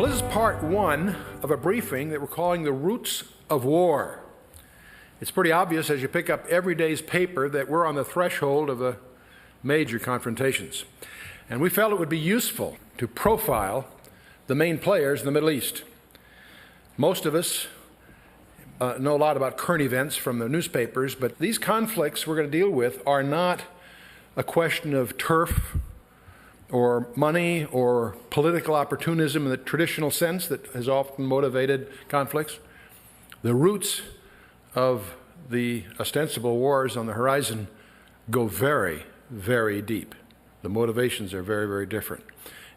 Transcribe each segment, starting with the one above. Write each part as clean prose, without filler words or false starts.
Well, this is part one of a briefing that we're calling The Roots of War. It's pretty obvious as you pick up every day's paper that we're on the threshold of a major confrontations. And we felt it would be useful to profile the main players in the Middle East. Most of us know a lot about current events from the newspapers, but these conflicts we're going to deal with are not a question of turf or money or political opportunism in the traditional sense that has often motivated conflicts. The roots of the ostensible wars on the horizon go very, very deep. The motivations are very, very different,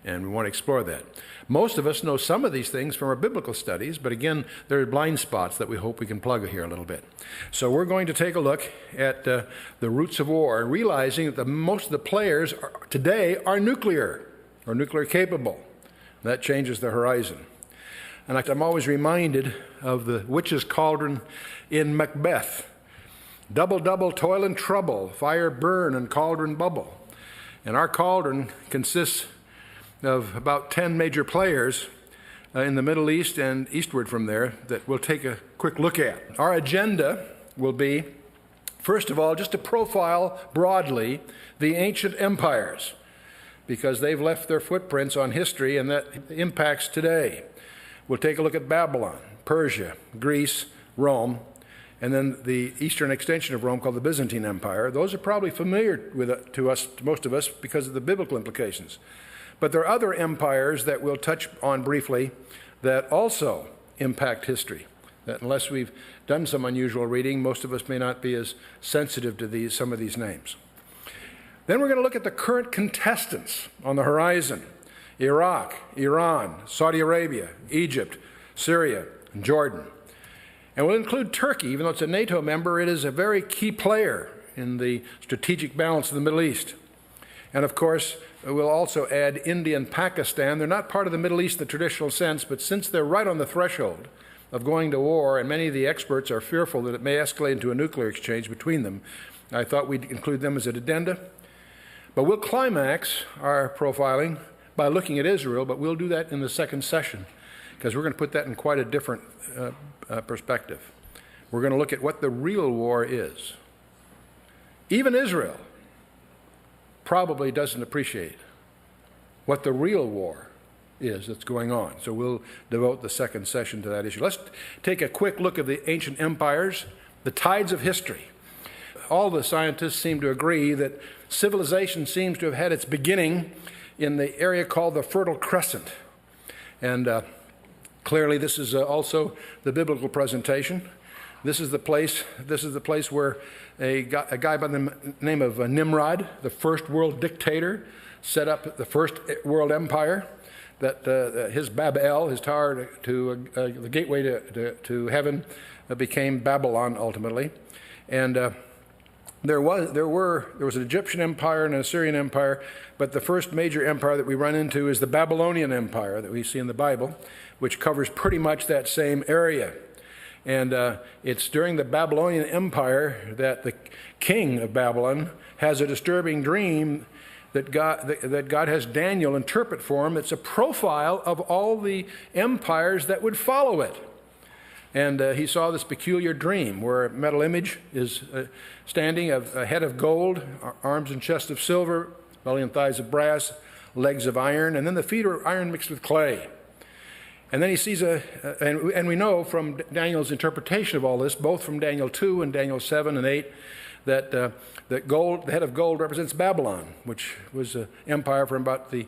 and we want to explore that. Most of us know some of these things from our biblical studies, but again, there are blind spots that we hope we can plug here a little bit. So we're going to take a look at the roots of war, realizing that most of the players today are nuclear or nuclear capable. That changes the horizon. And I'm always reminded of the witch's cauldron in Macbeth. Double, double, toil and trouble, fire burn and cauldron bubble. And our cauldron consists of about 10 major players in the Middle East and eastward from there that we'll take a quick look at. Our agenda will be, first of all, just to profile broadly the ancient empires, because they've left their footprints on history and that impacts today. We'll take a look at Babylon, Persia, Greece, Rome, and then the eastern extension of Rome called the Byzantine Empire. Those are probably familiar to most of us because of the biblical implications. But there are other empires that we'll touch on briefly that also impact history, that unless we've done some unusual reading, most of us may not be as sensitive to some of these names. Then we're going to look at the current contestants on the horizon: Iraq, Iran, Saudi Arabia, Egypt, Syria, and Jordan. And we'll include Turkey. Even though it's a NATO member, it is a very key player in the strategic balance of the Middle East. And of course, we'll also add India and Pakistan. They're not part of the Middle East in the traditional sense, but since they're right on the threshold of going to war, and many of the experts are fearful that it may escalate into a nuclear exchange between them, I thought we'd include them as an addenda. But we'll climax our profiling by looking at Israel, but we'll do that in the second session, because we're going to put that in quite a different perspective. We're going to look at what the real war is. Even Israel probably doesn't appreciate what the real war is that's going on. So we'll devote the second session to that issue. Let's take a quick look at the ancient empires, the tides of history. All the scientists seem to agree that civilization seems to have had its beginning in the area called the Fertile Crescent. And clearly this is also the biblical presentation. This is the place where a guy by the name of Nimrod, the first world dictator, set up the first world empire. That his Babel, his tower to the gateway to heaven, became Babylon ultimately. And there was an Egyptian empire and an Assyrian empire, but the first major empire that we run into is the Babylonian Empire that we see in the Bible, which covers pretty much that same area. And it's during the Babylonian Empire that the king of Babylon has a disturbing dream that God has Daniel interpret for him. It's a profile of all the empires that would follow it. And he saw this peculiar dream where a metal image is standing, of a head of gold, arms and chest of silver, belly and thighs of brass, legs of iron, and then the feet are iron mixed with clay. And then he sees and we know from Daniel's interpretation of all this, both from Daniel 2 and Daniel 7 and 8, that the head of gold represents Babylon, which was an empire from about the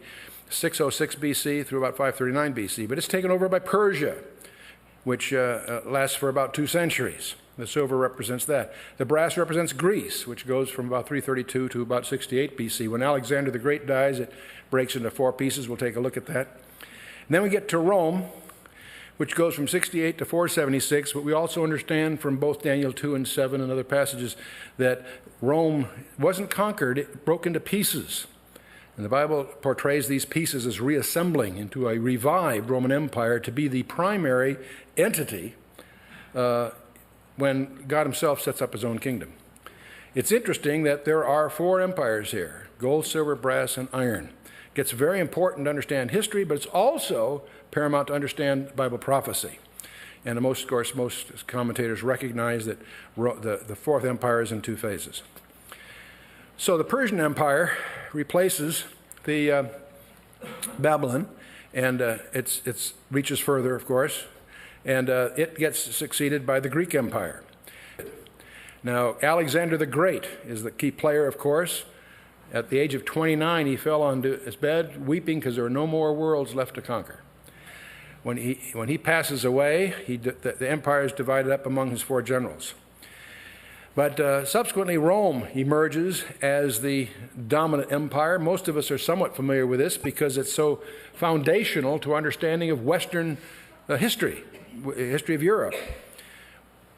606 BC through about 539 BC. But it's taken over by Persia, which lasts for about 2 centuries. The silver represents that. The brass represents Greece, which goes from about 332 to about 68 BC. When Alexander the Great dies, it breaks into 4 pieces. We'll take a look at that. And then we get to Rome, which goes from 68 to 476, but we also understand from both Daniel 2 and 7 and other passages that Rome wasn't conquered, it broke into pieces. And the Bible portrays these pieces as reassembling into a revived Roman Empire to be the primary entity when God himself sets up his own kingdom. It's interesting that there are 4 empires here: gold, silver, brass, and iron. gets very important to understand history, but it's also paramount to understand Bible prophecy. And of course, most commentators recognize that the Fourth Empire is in two phases. So the Persian Empire replaces the Babylon, and it reaches further, of course, and it gets succeeded by the Greek Empire. Now, Alexander the Great is the key player, of course. At the age of 29, he fell onto his bed, weeping because there were no more worlds left to conquer. When he passes away, the empire is divided up among his four generals. But subsequently, Rome emerges as the dominant empire. Most of us are somewhat familiar with this because it's so foundational to understanding of Western history of Europe.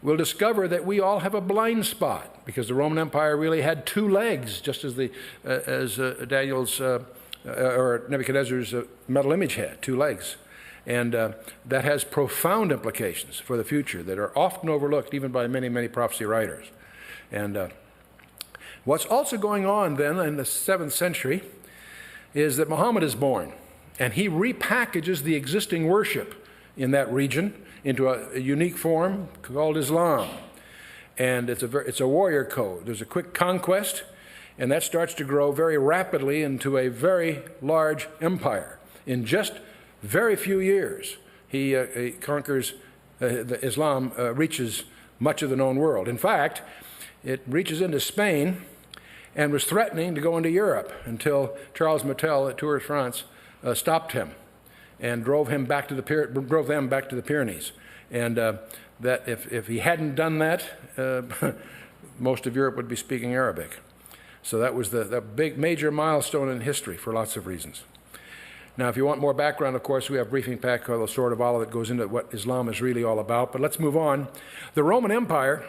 We'll discover that we all have a blind spot because the Roman Empire really had two legs, just as Daniel's or Nebuchadnezzar's metal image had two legs. And that has profound implications for the future that are often overlooked even by many, many prophecy writers. And what's also going on then in the 7th century is that Muhammad is born, and he repackages the existing worship in that region into a unique form called Islam. And it's a warrior code. There's a quick conquest, and that starts to grow very rapidly into a very large empire. In just very few years, he conquers, Islam reaches much of the known world. In fact, it reaches into Spain and was threatening to go into Europe until Charles Martel at Tours, France, stopped him and drove them back to the Pyrenees. And that if he hadn't done that, most of Europe would be speaking Arabic. So that was the big major milestone in history for lots of reasons. Now, if you want more background, of course, we have a briefing pack called The Sword of Allah that goes into what Islam is really all about. But let's move on. The Roman Empire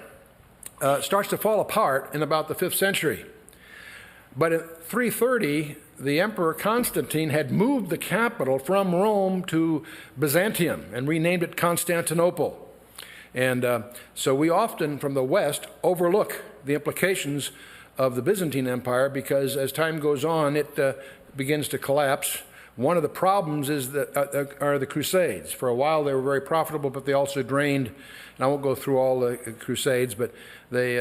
starts to fall apart in about the 5th century. But in 330, the Emperor Constantine had moved the capital from Rome to Byzantium and renamed it Constantinople. And so we often, from the West, overlook the implications of the Byzantine Empire because as time goes on, it begins to collapse. One of the problems is are the Crusades. For a while, they were very profitable, but they also drained. And I won't go through all the Crusades, but they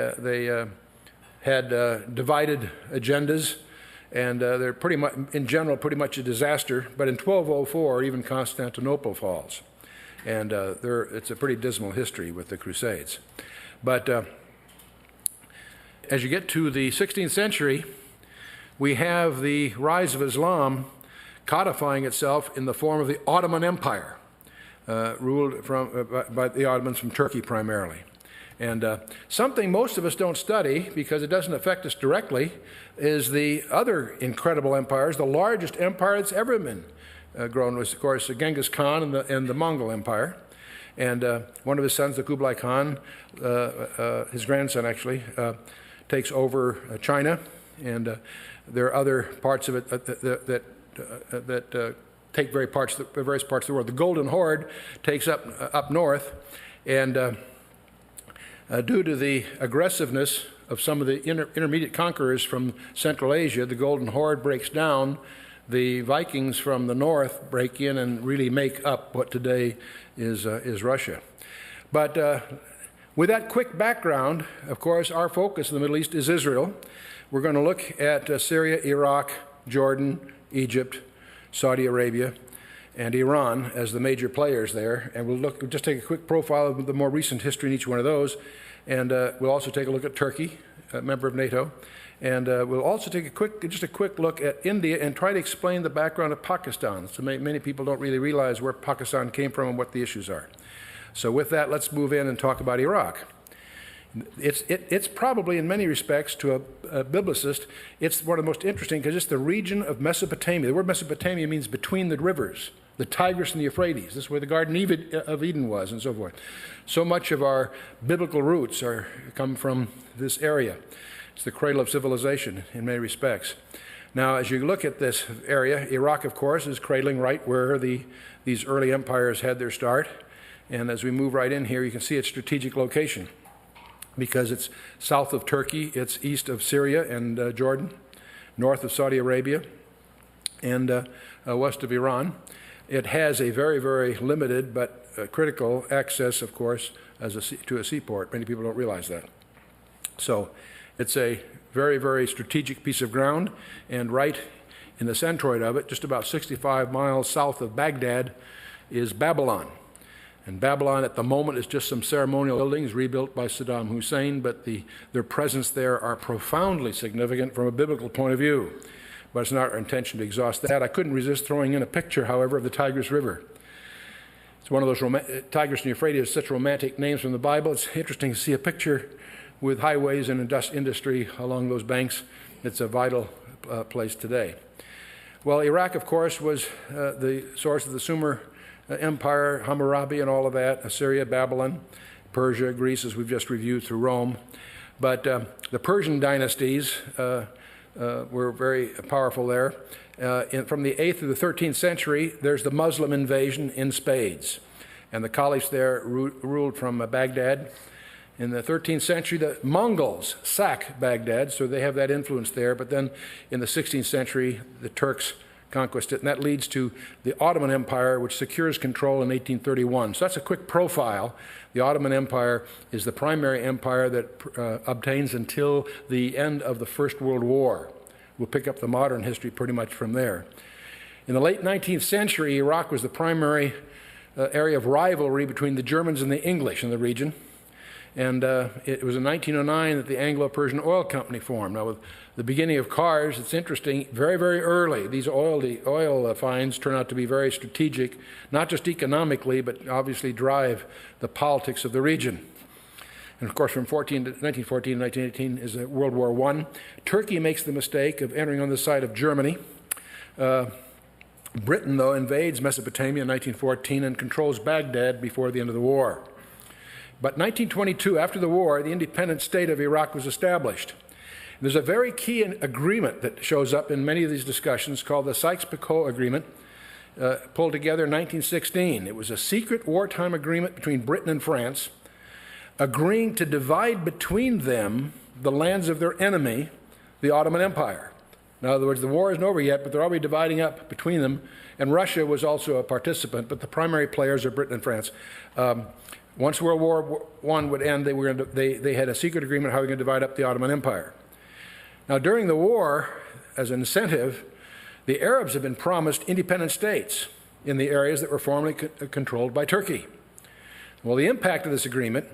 had divided agendas, and they're pretty much, in general, pretty much a disaster. But in 1204, even Constantinople falls, and it's a pretty dismal history with the Crusades. But as you get to the 16th century, we have the rise of Islam codifying itself in the form of the Ottoman Empire, ruled by the Ottomans from Turkey primarily. And something most of us don't study because it doesn't affect us directly is the other incredible empires. The largest empire that's ever been grown was, of course, Genghis Khan and the Mongol Empire. And one of his sons, the Kublai Khan, his grandson actually, takes over China. And there are other parts of it that take various parts of the world. The Golden Horde takes up north, and due to the aggressiveness of some of the intermediate conquerors from Central Asia, the Golden Horde breaks down. The Vikings from the north break in and really make up what today is Russia. But with that quick background, of course, our focus in the Middle East is Israel. We're going to look at Syria, Iraq, Jordan, Egypt, Saudi Arabia, and Iran as the major players there. And we'll just take a quick profile of the more recent history in each one of those. And we'll also take a look at Turkey, a member of NATO. And we'll also take a quick look at India and try to explain the background of Pakistan. So many people don't really realize where Pakistan came from and what the issues are. So with that, let's move in and talk about Iraq. It's probably, in many respects, to a biblicist, it's one of the most interesting because it's the region of Mesopotamia. The word Mesopotamia means between the rivers, the Tigris and the Euphrates. This is where the Garden of Eden was, and so forth. So much of our biblical roots come from this area. It's the cradle of civilization in many respects. Now, as you look at this area, Iraq, of course, is cradling right where these early empires had their start. And as we move right in here, you can see its strategic location, because it's south of Turkey, it's east of Syria and Jordan, north of Saudi Arabia, and west of Iran. It has a very, very limited but critical access, of course, to a seaport. Many people don't realize that. So it's a very, very strategic piece of ground, and right in the centroid of it, just about 65 miles south of Baghdad, is Babylon. And Babylon at the moment is just some ceremonial buildings rebuilt by Saddam Hussein, but their presence there are profoundly significant from a biblical point of view. But it's not our intention to exhaust that. I couldn't resist throwing in a picture, however, of the Tigris River. It's one of those, Tigris and Euphrates, such romantic names from the Bible. It's interesting to see a picture with highways and industry along those banks. It's a vital place today. Well, Iraq, of course, was the source of the Sumer Empire, Hammurabi and all of that, Assyria, Babylon, Persia, Greece, as we've just reviewed through Rome. But the Persian dynasties were very powerful there. From the 8th to the 13th century, there's the Muslim invasion in spades. And the caliphs there ruled from Baghdad. In the 13th century, the Mongols sack Baghdad, so they have that influence there. But then in the 16th century, the Turks conquest it, and that leads to the Ottoman Empire, which secures control in 1831. So that's a quick profile. The Ottoman Empire is the primary empire that obtains until the end of the First World War. We'll pick up the modern history pretty much from there. In the late 19th century, Iraq was the primary area of rivalry between the Germans and the English in the region. And it was in 1909 that the Anglo-Persian Oil Company formed. Now, with the beginning of cars, it's interesting, very, very early, these oil finds turn out to be very strategic, not just economically, but obviously drive the politics of the region. And of course, from 1914 to 1918 is World War I. Turkey makes the mistake of entering on the side of Germany. Britain, though, invades Mesopotamia in 1914 and controls Baghdad before the end of the war. But 1922, after the war, the independent state of Iraq was established. There's a very key agreement that shows up in many of these discussions called the Sykes-Picot Agreement, pulled together in 1916. It was a secret wartime agreement between Britain and France, agreeing to divide between them the lands of their enemy, the Ottoman Empire. In other words, the war isn't over yet, but they're already dividing up between them, and Russia was also a participant, but the primary players are Britain and France. Once World War I would end, they had a secret agreement how they were going to divide up the Ottoman Empire. Now, during the war, as an incentive, the Arabs had been promised independent states in the areas that were formerly controlled by Turkey. Well, the impact of this agreement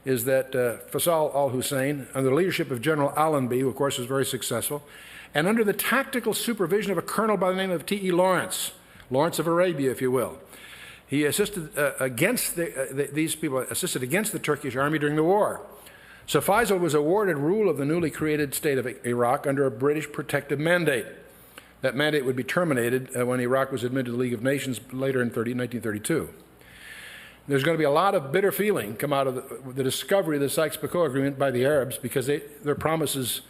is that Faisal al-Hussein, under the leadership of General Allenby, who of course was very successful, and under the tactical supervision of a colonel by the name of T.E. Lawrence, Lawrence of Arabia, if you will, he assisted these people assisted against the Turkish army during the war. So Faisal was awarded rule of the newly created state of Iraq under a British protective mandate. That mandate would be terminated when Iraq was admitted to the League of Nations later in 1932. There's going to be a lot of bitter feeling come out of the discovery of the Sykes-Picot Agreement by the Arabs because their promises,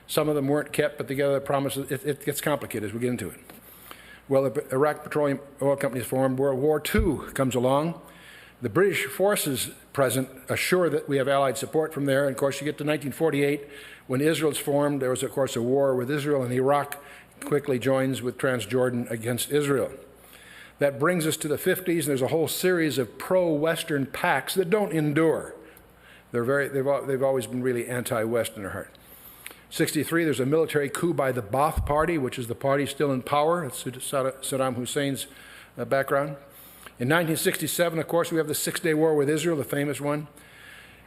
some of them weren't kept, but the other promises, it gets complicated as we get into it. Well, the Iraq Petroleum Oil Company is formed. World War II comes along. The British forces present assure that we have Allied support from there. And of course, you get to 1948, when Israel's formed. There was, of course, a war with Israel, and Iraq quickly joins with Transjordan against Israel. That brings us to the 50s, and there's a whole series of pro-Western pacts that don't endure. They've always been really anti-Western at heart. 1963, there's a military coup by the Ba'ath Party, which is the party still in power. It's Saddam Hussein's background. In 1967, of course, we have the Six-Day War with Israel, the famous one.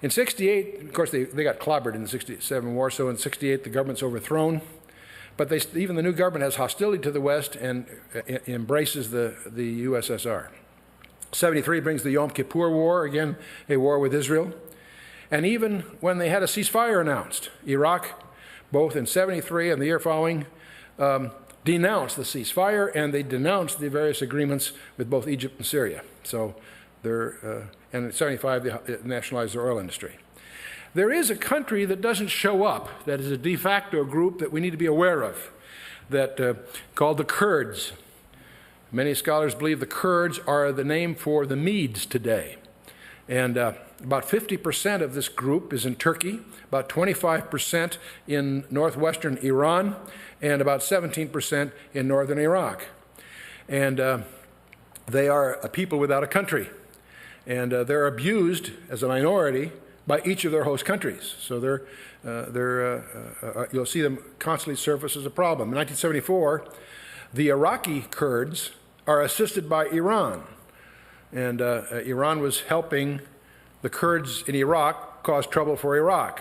In 1968, of course, they got clobbered in the 1967 war, so in 1968, the government's overthrown. But even the new government has hostility to the West and embraces the USSR. 1973 brings the Yom Kippur War, again, a war with Israel. And even when they had a ceasefire announced, Iraq, both in 1973 and the year following, denounced the ceasefire, and they denounced the various agreements with both Egypt and Syria. So and in 1975, they nationalized their oil industry. There is a country that doesn't show up, that is a de facto group that we need to be aware of, called the Kurds. Many scholars believe the Kurds are the name for the Medes today. And about 50% of this group is in Turkey, about 25% in northwestern Iran, and about 17% in northern Iraq. And they are a people without a country. And they're abused as a minority by each of their host countries. So you'll see them constantly surface as a problem. In 1974, the Iraqi Kurds are assisted by Iran. And Iran was helping the Kurds in Iraq cause trouble for Iraq.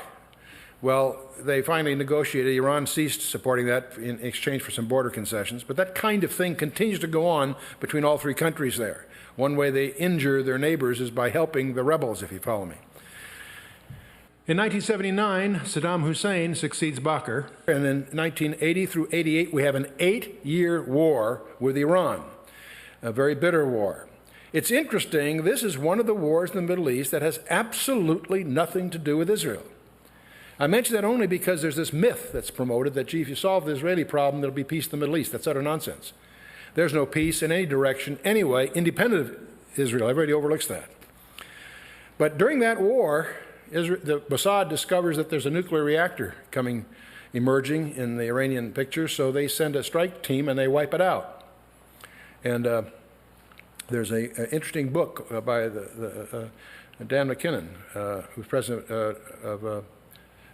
Well, they finally negotiated. Iran ceased supporting that in exchange for some border concessions. But that kind of thing continues to go on between all three countries there. One way they injure their neighbors is by helping the rebels, if you follow me. In 1979, Saddam Hussein succeeds Bakr. And in 1980 through 88, we have an 8-year war with Iran, a very bitter war. It's interesting, this is one of the wars in the Middle East that has absolutely nothing to do with Israel. I mention that only because there's this myth that's promoted that, gee, if you solve the Israeli problem, there'll be peace in the Middle East. That's utter nonsense. There's no peace in any direction anyway, independent of Israel. Everybody overlooks that. But during that war, Mossad discovers that there's a nuclear reactor emerging in the Iranian picture, so they send a strike team and they wipe it out. And there's an interesting book by Dan McKinnon, who's president of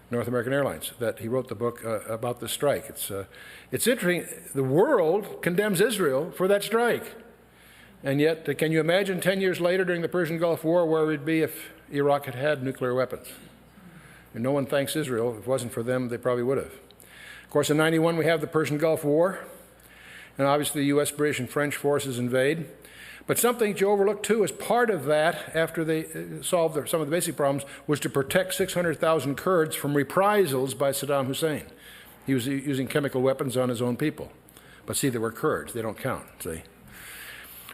North American Airlines, that he wrote the book about the strike. It's interesting. The world condemns Israel for that strike. And yet, can you imagine 10 years later during the Persian Gulf War where we'd be if Iraq had had nuclear weapons? And no one thanks Israel. If it wasn't for them, they probably would have. Of course, in 91, we have the Persian Gulf War. And obviously, the U.S., British, and French forces invade. But something you overlooked, too, as part of that, after they solved some of the basic problems, was to protect 600,000 Kurds from reprisals by Saddam Hussein. He was using chemical weapons on his own people. But see, they were Kurds. They don't count, see.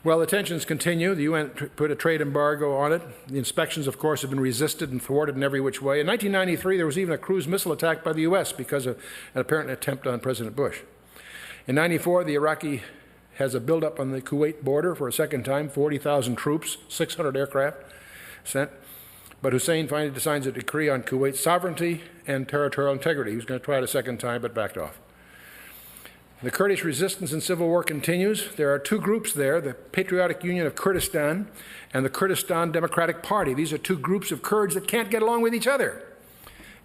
Well, the tensions continue. The UN put a trade embargo on it. The inspections, of course, have been resisted and thwarted in every which way. In 1993, there was even a cruise missile attack by the U.S. because of an apparent attempt on President Bush. In 94, the Iraqi has a buildup on the Kuwait border for a second time, 40,000 troops, 600 aircraft sent. But Hussein finally signs a decree on Kuwait's sovereignty and territorial integrity. He was going to try it a second time, but backed off. The Kurdish resistance and civil war continues. There are two groups there, the Patriotic Union of Kurdistan and the Kurdistan Democratic Party. These are two groups of Kurds that can't get along with each other.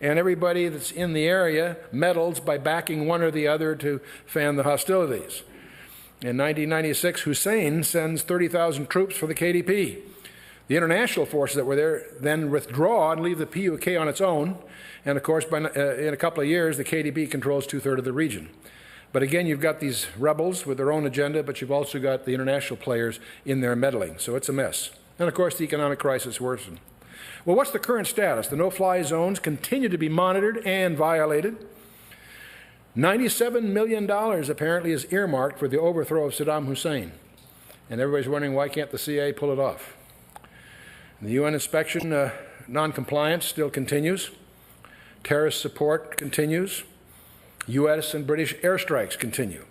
And everybody that's in the area meddles by backing one or the other to fan the hostilities. In 1996, Hussein sends 30,000 troops for the KDP. The international forces that were there then withdraw and leave the PUK on its own. And of course, in a couple of years, the KDP controls 2/3 of the region. But again, you've got these rebels with their own agenda, but you've also got the international players in there meddling. So it's a mess. And of course, the economic crisis worsened. Well, what's the current status? The no-fly zones continue to be monitored and violated. $97 million apparently is earmarked for the overthrow of Saddam Hussein. And everybody's wondering, why can't the CIA pull it off? And the UN inspection non-compliance still continues. Terrorist support continues. U.S. and British airstrikes continue.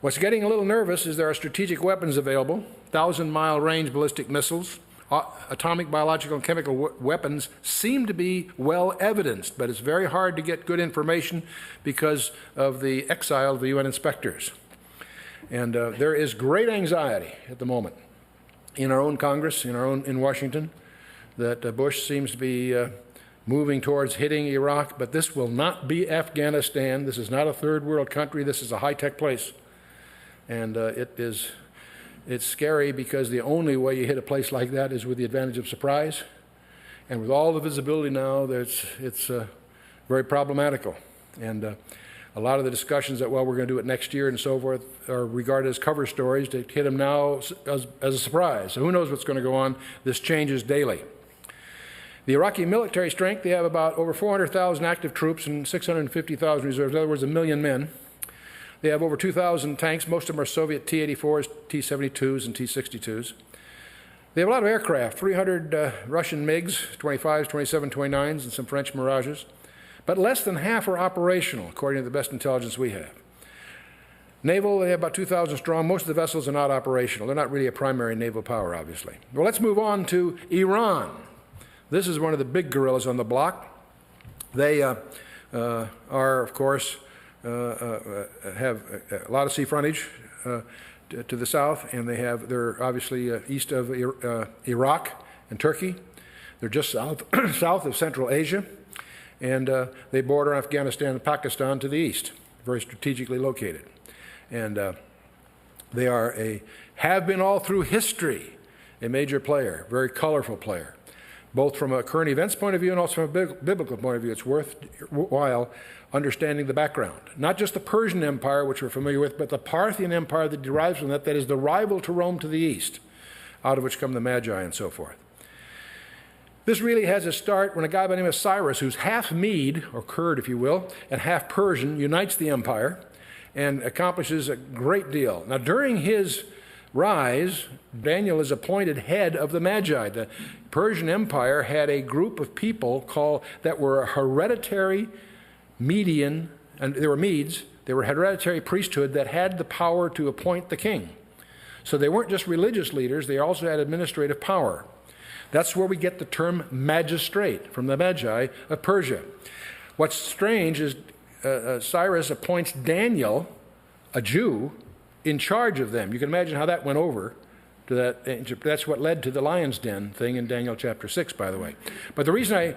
What's getting a little nervous is there are strategic weapons available, 1,000-mile range ballistic missiles. Atomic, biological, and chemical weapons seem to be well evidenced, but it's very hard to get good information because of the exile of the UN inspectors. And there is great anxiety at the moment in our own Congress, in Washington, that Bush seems to be moving towards hitting Iraq, but this will not be Afghanistan. This is not a third world country. This is a high-tech place. And it's scary because the only way you hit a place like that is with the advantage of surprise. And with all the visibility now, it's very problematical. And a lot of the discussions that, well, we're going to do it next year and so forth are regarded as cover stories to hit them now as a surprise. So who knows what's going to go on? This changes daily. The Iraqi military strength, they have about over 400,000 active troops and 650,000 reserves. In other words, 1 million men. They have over 2,000 tanks. Most of them are Soviet T-84s, T-72s, and T-62s. They have a lot of aircraft, 300 Russian MiGs, 25s, 27, 29s, and some French Mirages. But less than half are operational, according to the best intelligence we have. Naval, they have about 2,000 strong. Most of the vessels are not operational. They're not really a primary naval power, obviously. Well, let's move on to Iran. This is one of the big gorillas on the block. They are, of course, have a lot of sea frontage to the south, and they're obviously east of Iraq and Turkey. They're just south of Central Asia, and they border Afghanistan and Pakistan to the east, very strategically located. And they have been all through history a major player, very colorful player, both from a current events point of view and also from a biblical point of view. It's worthwhile understanding the background. Not just the Persian Empire, which we're familiar with, but the Parthian Empire that derives from that is the rival to Rome to the east, out of which come the Magi and so forth. This really has a start when a guy by the name of Cyrus, who's half Mede, or Kurd if you will, and half Persian, unites the empire and accomplishes a great deal. Now during his rise, Daniel is appointed head of the Magi. The Persian Empire had a group of people that were a hereditary Median, and they were Medes. They were hereditary priesthood that had the power to appoint the king. So they weren't just religious leaders, they also had administrative power. That's where we get the term magistrate, from the Magi of Persia. What's strange is Cyrus appoints Daniel, a Jew, in charge of them. You can imagine how that went over to that. That's what led to the lion's den thing in Daniel chapter 6, by the way. But the reason I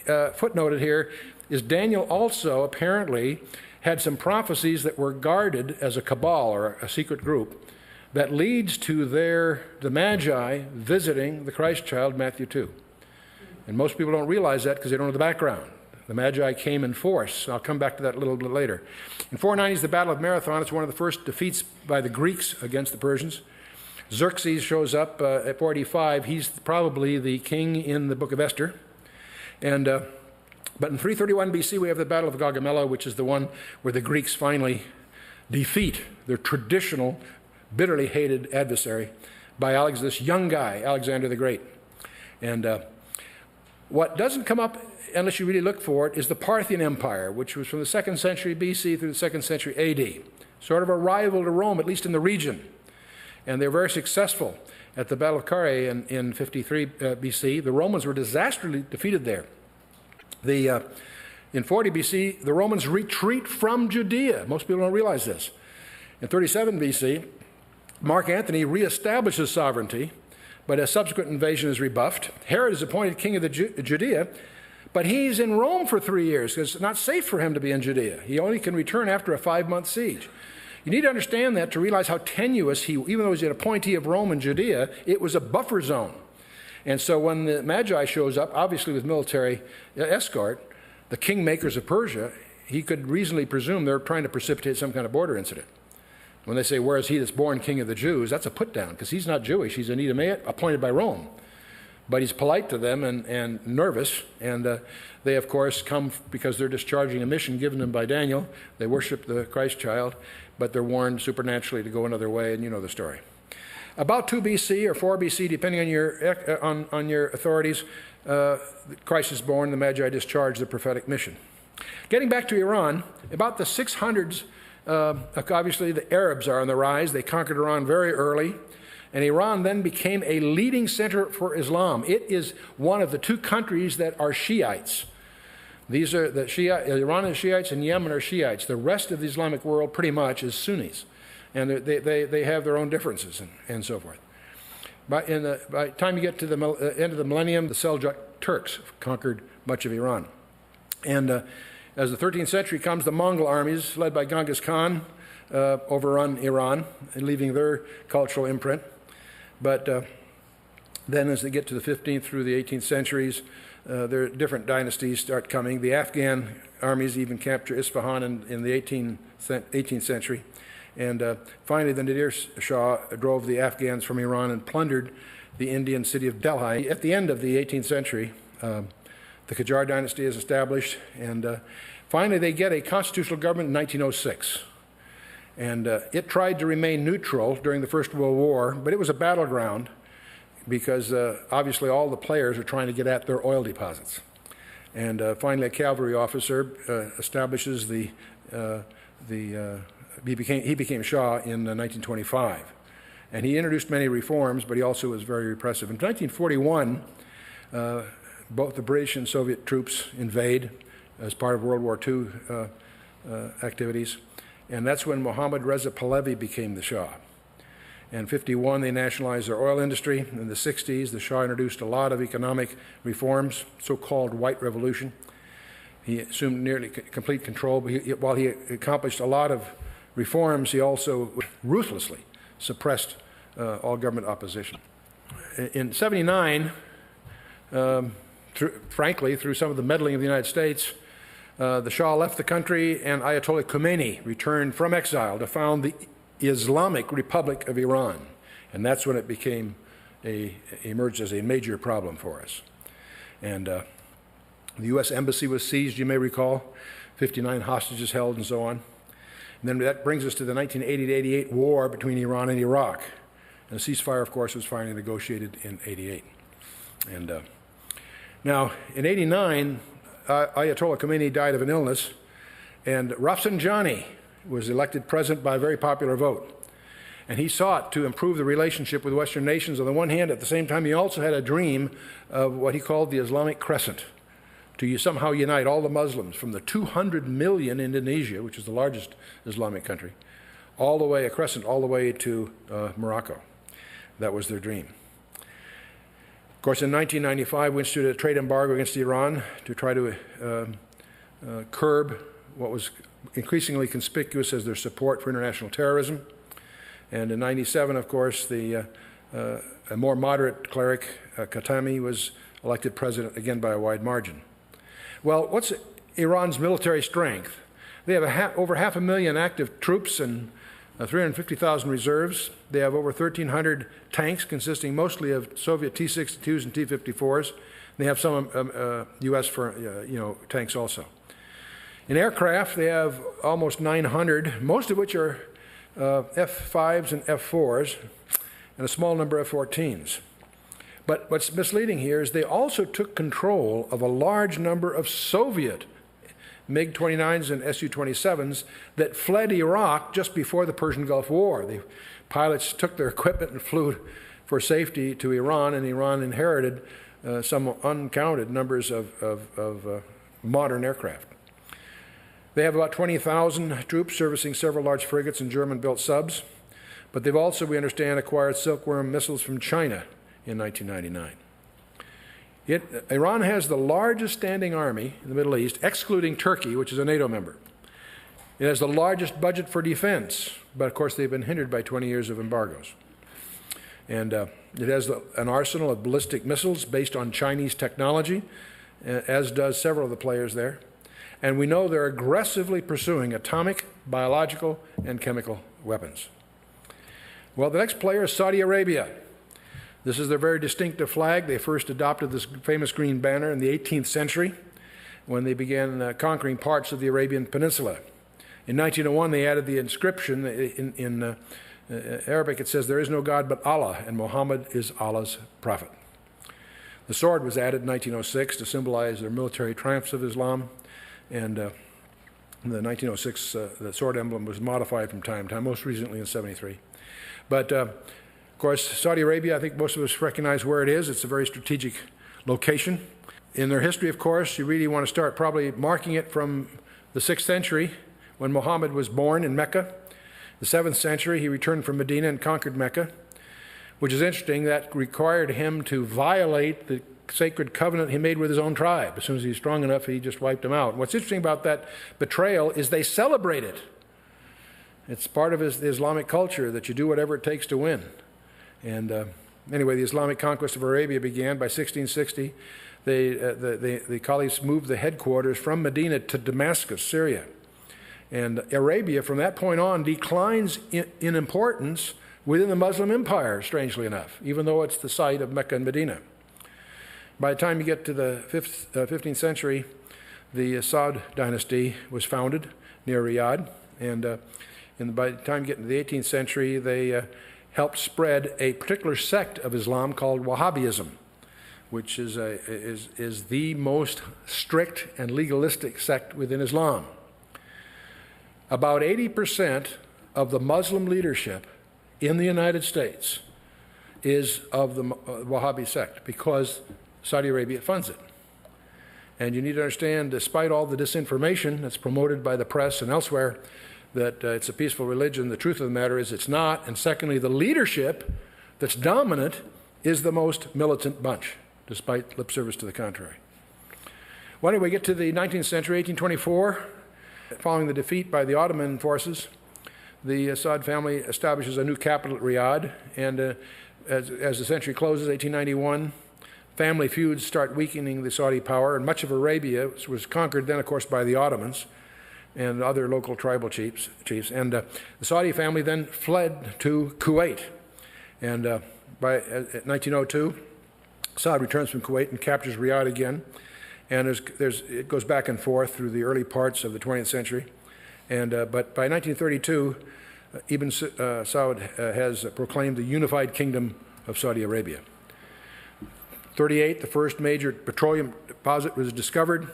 footnoted here is Daniel also apparently had some prophecies that were guarded as a cabal or a secret group that leads to the Magi visiting the Christ child, Matthew 2. And most people don't realize that because they don't know the background. The Magi came in force. I'll come back to that a little bit later. In 490 is the Battle of Marathon. It's one of the first defeats by the Greeks against the Persians. Xerxes shows up at 45. He's probably the king in the book of Esther. But in 331 BC, we have the Battle of Gaugamela, which is the one where the Greeks finally defeat their traditional, bitterly hated adversary by this young guy, Alexander the Great. And what doesn't come up unless you really look for it is the Parthian Empire, which was from the 2nd century BC through the 2nd century AD, sort of a rival to Rome, at least in the region. And they were very successful at the Battle of Carrhae in 53 BC. The Romans were disastrously defeated there. In 40 BC, the Romans retreat from Judea. Most people don't realize this. In 37 BC, Mark Antony reestablishes sovereignty, but a subsequent invasion is rebuffed. Herod is appointed king of Judea, but he's in Rome for 3 years because it's not safe for him to be in Judea. He only can return after a 5-month siege. You need to understand that to realize how tenuous even though he's an appointee of Rome and Judea, it was a buffer zone. And so when the Magi shows up, obviously with military escort, the kingmakers of Persia, he could reasonably presume they're trying to precipitate some kind of border incident. When they say, where is he that's born king of the Jews, that's a put down, because he's not Jewish. He's an Edomite appointed by Rome. But he's polite to them and nervous, and they, of course, come because they're discharging a mission given them by Daniel. They worship the Christ child, but they're warned supernaturally to go another way, and you know the story. About 2 BC or 4 BC, depending on your authorities, Christ is born, the Magi discharge the prophetic mission. Getting back to Iran, about the 600s, obviously the Arabs are on the rise. They conquered Iran very early, and Iran then became a leading center for Islam. It is one of the 2 countries that are Shiites. These are Iran is Shiites and Yemen are Shiites. The rest of the Islamic world pretty much is Sunnis. And they have their own differences and so forth. By the time you get to the end of the millennium, the Seljuk Turks conquered much of Iran. And as the 13th century comes, the Mongol armies, led by Genghis Khan, overrun Iran, leaving their cultural imprint. But then as they get to the 15th through the 18th centuries, different dynasties start coming. The Afghan armies even capture Isfahan in the 18th century. And finally, the Nadir Shah drove the Afghans from Iran and plundered the Indian city of Delhi. At the end of the 18th century, the Qajar dynasty is established, and finally they get a constitutional government in 1906. And it tried to remain neutral during the First World War, but it was a battleground because obviously all the players are trying to get at their oil deposits. And finally, a cavalry officer establishes the he became Shah in 1925. And he introduced many reforms, but he also was very repressive. In 1941, both the British and Soviet troops invade as part of World War II activities. And that's when Mohammad Reza Pahlavi became the Shah. In 51, they nationalized their oil industry. In the 60s, the Shah introduced a lot of economic reforms, so-called White Revolution. He assumed nearly complete control, but while he accomplished a lot of reforms, he also ruthlessly suppressed all government opposition. In 79, frankly, through some of the meddling of the United States, the Shah left the country, and Ayatollah Khomeini returned from exile to found the Islamic Republic of Iran. And that's when it emerged as a major problem for us. And the U.S. Embassy was seized, you may recall, 59 hostages held and so on. And then that brings us to the 1980-88 war between Iran and Iraq. And a ceasefire, of course, was finally negotiated in 88. And now, in 89, Ayatollah Khomeini died of an illness, and Rafsanjani was elected president by a very popular vote. And he sought to improve the relationship with Western nations on the one hand. At the same time, he also had a dream of what he called the Islamic Crescent, to somehow unite all the Muslims from the 200 million Indonesia, which is the largest Islamic country, all the way, a crescent, all the way to Morocco. That was their dream. Of course, in 1995, we instituted a trade embargo against Iran to try to curb what was increasingly conspicuous as their support for international terrorism. And in 97, of course, a more moderate cleric, Khatami, was elected president, again by a wide margin. Well, what's Iran's military strength? They have over 500,000 active troops and 350,000 reserves. They have over 1,300 tanks, consisting mostly of Soviet T-62s and T-54s. They have some U.S. tanks also. In aircraft, they have almost 900, most of which are F-5s and F-4s, and a small number of F-14s. But what's misleading here is they also took control of a large number of Soviet MiG-29s and Su-27s that fled Iraq just before the Persian Gulf War. The pilots took their equipment and flew for safety to Iran, and Iran inherited some uncounted numbers of modern aircraft. They have about 20,000 troops servicing several large frigates and German-built subs, but they've also, we understand, acquired Silkworm missiles from China in 1999. Iran has the largest standing army in the Middle East, excluding Turkey, which is a NATO member. It has the largest budget for defense, but of course they've been hindered by 20 years of embargoes. And it has an arsenal of ballistic missiles based on Chinese technology, as does several of the players there. And we know they're aggressively pursuing atomic, biological, and chemical weapons. Well, the next player is Saudi Arabia. This is their very distinctive flag. They first adopted this famous green banner in the 18th century when they began conquering parts of the Arabian Peninsula. In 1901, they added the inscription. In Arabic, it says, "There is no God but Allah, and Muhammad is Allah's prophet." The sword was added in 1906 to symbolize their military triumphs of Islam. And in the 1906, the sword emblem was modified from time to time, most recently in 73. But, of course, Saudi Arabia, I think most of us recognize where it is. It's a very strategic location. In their history, of course, you really want to start probably marking it from the 6th century, when Muhammad was born in Mecca. The 7th century, he returned from Medina and conquered Mecca, which is interesting. That required him to violate the sacred covenant he made with his own tribe. As soon as he's strong enough, he just wiped them out. What's interesting about that betrayal is they celebrate it. It's part of the Islamic culture that you do whatever it takes to win. And anyway, the Islamic conquest of Arabia began by 1660. The caliphs moved the headquarters from Medina to Damascus, Syria. And Arabia, from that point on, declines in importance within the Muslim empire, strangely enough, even though it's the site of Mecca and Medina. By the time you get to the 15th century, the Saud dynasty was founded near Riyadh, and by the time you get into the 18th century, they helped spread a particular sect of Islam called Wahhabism, which is the most strict and legalistic sect within Islam. About 80% of the Muslim leadership in the United States is of the Wahhabi sect, because Saudi Arabia funds it. And you need to understand, despite all the disinformation that's promoted by the press and elsewhere, that it's a peaceful religion, the truth of the matter is it's not. And secondly, the leadership that's dominant is the most militant bunch, despite lip service to the contrary. Well, anyway, we get to the 19th century, 1824. Following the defeat by the Ottoman forces, the Saud family establishes a new capital at Riyadh. And as the century closes, 1891, family feuds start weakening the Saudi power, and much of Arabia was conquered then, of course, by the Ottomans and other local tribal chiefs. And the Saudi family then fled to Kuwait. And by 1902, Saud returns from Kuwait and captures Riyadh again. And it goes back and forth through the early parts of the 20th century. But by 1932, Ibn Saud has proclaimed the unified kingdom of Saudi Arabia. 1938, the first major petroleum deposit was discovered.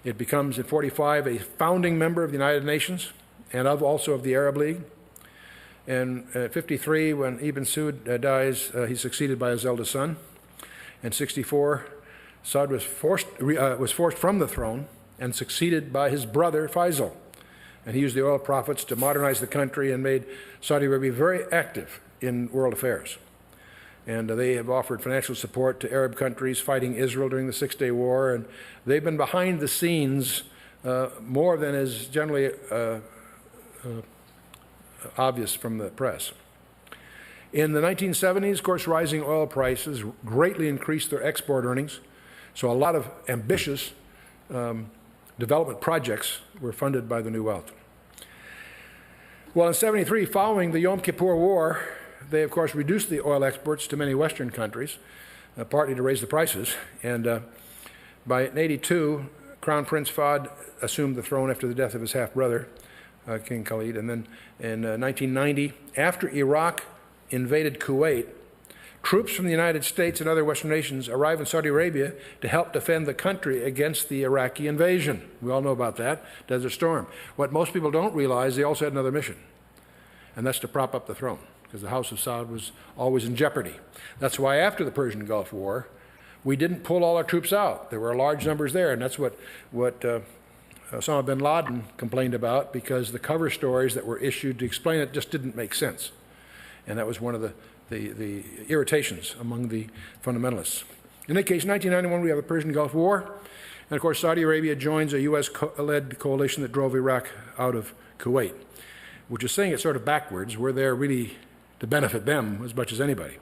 It becomes, in 1945, a founding member of the United Nations and also of the Arab League. And in 1953, when Ibn Saud dies, he's succeeded by his eldest son. In 1964, Saud was forced from the throne and succeeded by his brother Faisal. And he used the oil profits to modernize the country and made Saudi Arabia very active in world affairs. And they have offered financial support to Arab countries fighting Israel during the Six-Day War. And they've been behind the scenes more than is generally obvious from the press. In the 1970s, of course, rising oil prices greatly increased their export earnings. So a lot of ambitious development projects were funded by the New Wealth. Well, in 1973, following the Yom Kippur War, they, of course, reduced the oil exports to many Western countries, partly to raise the prices. And by 1982, Crown Prince Fahd assumed the throne after the death of his half-brother, King Khalid. And then in 1990, after Iraq invaded Kuwait, troops from the United States and other Western nations arrived in Saudi Arabia to help defend the country against the Iraqi invasion. We all know about that, Desert Storm. What most people don't realize, they also had another mission, and that's to prop up the throne, because the House of Saud was always in jeopardy. That's why after the Persian Gulf War, we didn't pull all our troops out. There were large numbers there, and that's what Osama bin Laden complained about, because the cover stories that were issued to explain it just didn't make sense. And that was one of the irritations among the fundamentalists. In that case, 1991, we have the Persian Gulf War. And of course, Saudi Arabia joins a US-led coalition that drove Iraq out of Kuwait, which is saying it sort of backwards. We're there really to benefit them as much as anybody.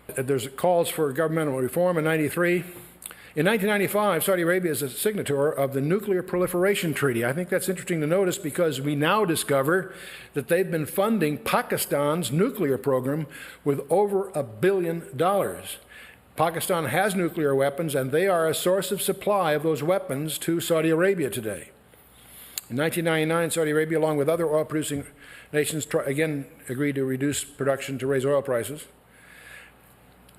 There's calls for governmental reform in 1993. In 1995, Saudi Arabia is a signatory of the Nuclear Proliferation Treaty. I think that's interesting to notice, because we now discover that they've been funding Pakistan's nuclear program with over $1 billion. Pakistan has nuclear weapons, and they are a source of supply of those weapons to Saudi Arabia today. In 1999, Saudi Arabia, along with other oil-producing nations, again agreed to reduce production to raise oil prices.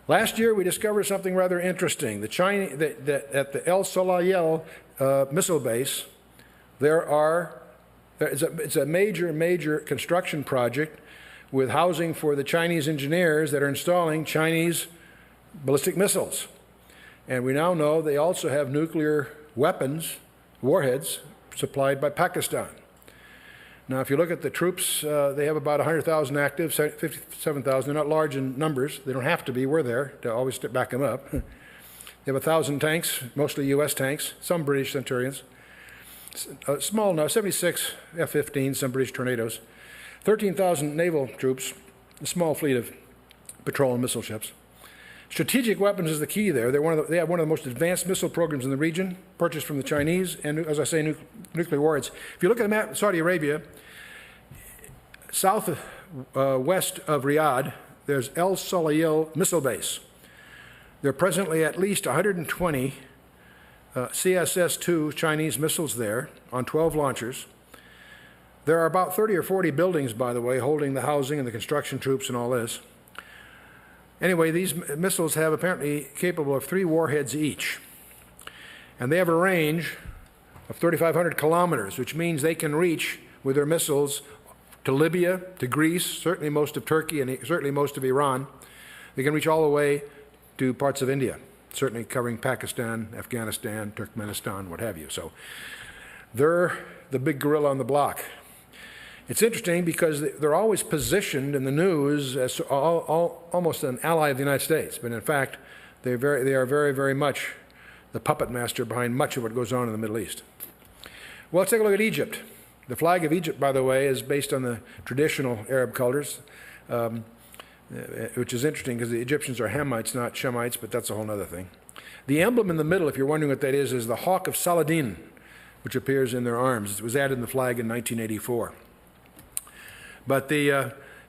Last year, we discovered something rather interesting. At the El Solayel missile base, it's a major construction project with housing for the Chinese engineers that are installing Chinese ballistic missiles. And we now know they also have nuclear weapons, warheads, supplied by Pakistan. Now, if you look at the troops, they have about 100,000 active, 57,000. They're not large in numbers. They don't have to be. We're there to always back them up. They have 1,000 tanks, mostly U.S. tanks, some British Centurions. Small now, 76 F-15, some British Tornadoes. 13,000 naval troops, a small fleet of patrol and missile ships. Strategic weapons is the key there. They have one of the most advanced missile programs in the region, purchased from the Chinese, and, as I say, nuclear warheads. If you look at the map of Saudi Arabia, west of Riyadh, there's El Solayel missile base. There are presently at least 120 CSS-2 Chinese missiles there on 12 launchers. There are about 30 or 40 buildings, by the way, holding the housing and the construction troops and all this. Anyway, these missiles have apparently capable of 3 warheads each. And they have a range of 3,500 kilometers, which means they can reach with their missiles to Libya, to Greece, certainly most of Turkey, and certainly most of Iran. They can reach all the way to parts of India, certainly covering Pakistan, Afghanistan, Turkmenistan, what have you. So they're the big gorilla on the block. It's interesting because they're always positioned in the news as almost an ally of the United States, but in fact, they are very, very much the puppet master behind much of what goes on in the Middle East. Well, let's take a look at Egypt. The flag of Egypt, by the way, is based on the traditional Arab colors, which is interesting because the Egyptians are Hamites, not Shemites, but that's a whole other thing. The emblem in the middle, if you're wondering what that is the hawk of Saladin, which appears in their arms. It was added in the flag in 1984. But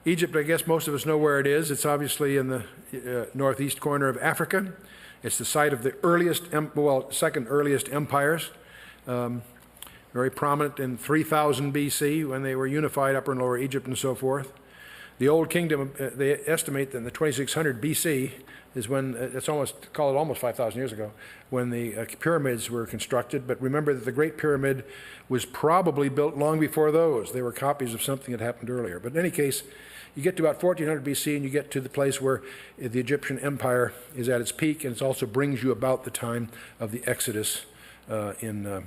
Egypt, I guess most of us know where it is. It's obviously in the northeast corner of Africa. It's the site of the second earliest empires. Very prominent in 3000 BC when they were unified, Upper and Lower Egypt and so forth. The Old Kingdom, they estimate that in the 2600 BC is when, call it almost 5,000 years ago, when the pyramids were constructed. But remember that the Great Pyramid was probably built long before those. They were copies of something that happened earlier. But in any case, you get to about 1400 BC and you get to the place where the Egyptian Empire is at its peak, and it also brings you about the time of the Exodus in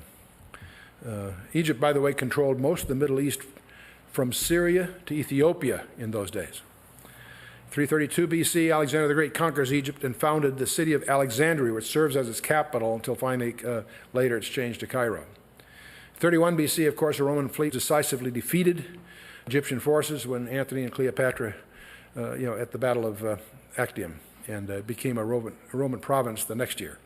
Egypt, by the way, controlled most of the Middle East from Syria to Ethiopia in those days. 332 BC, Alexander the Great conquers Egypt and founded the city of Alexandria, which serves as its capital until finally later it's changed to Cairo. 31 BC, of course, a Roman fleet decisively defeated Egyptian forces when Antony and Cleopatra, at the Battle of Actium, and became a Roman province the next year.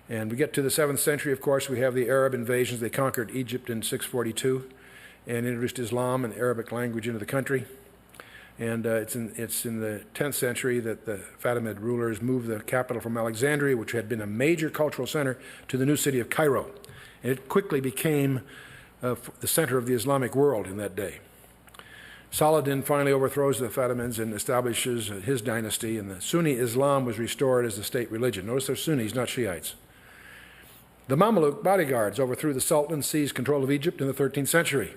And we get to the 7th century, of course, we have the Arab invasions. They conquered Egypt in 642 and introduced Islam and Arabic language into the country. And it's in the 10th century that the Fatimid rulers moved the capital from Alexandria, which had been a major cultural center, to the new city of Cairo. And it quickly became the center of the Islamic world in that day. Saladin finally overthrows the Fatimids and establishes his dynasty, and the Sunni Islam was restored as the state religion. Notice they're Sunnis, not Shiites. The Mamluk bodyguards overthrew the Sultan and seized control of Egypt in the 13th century.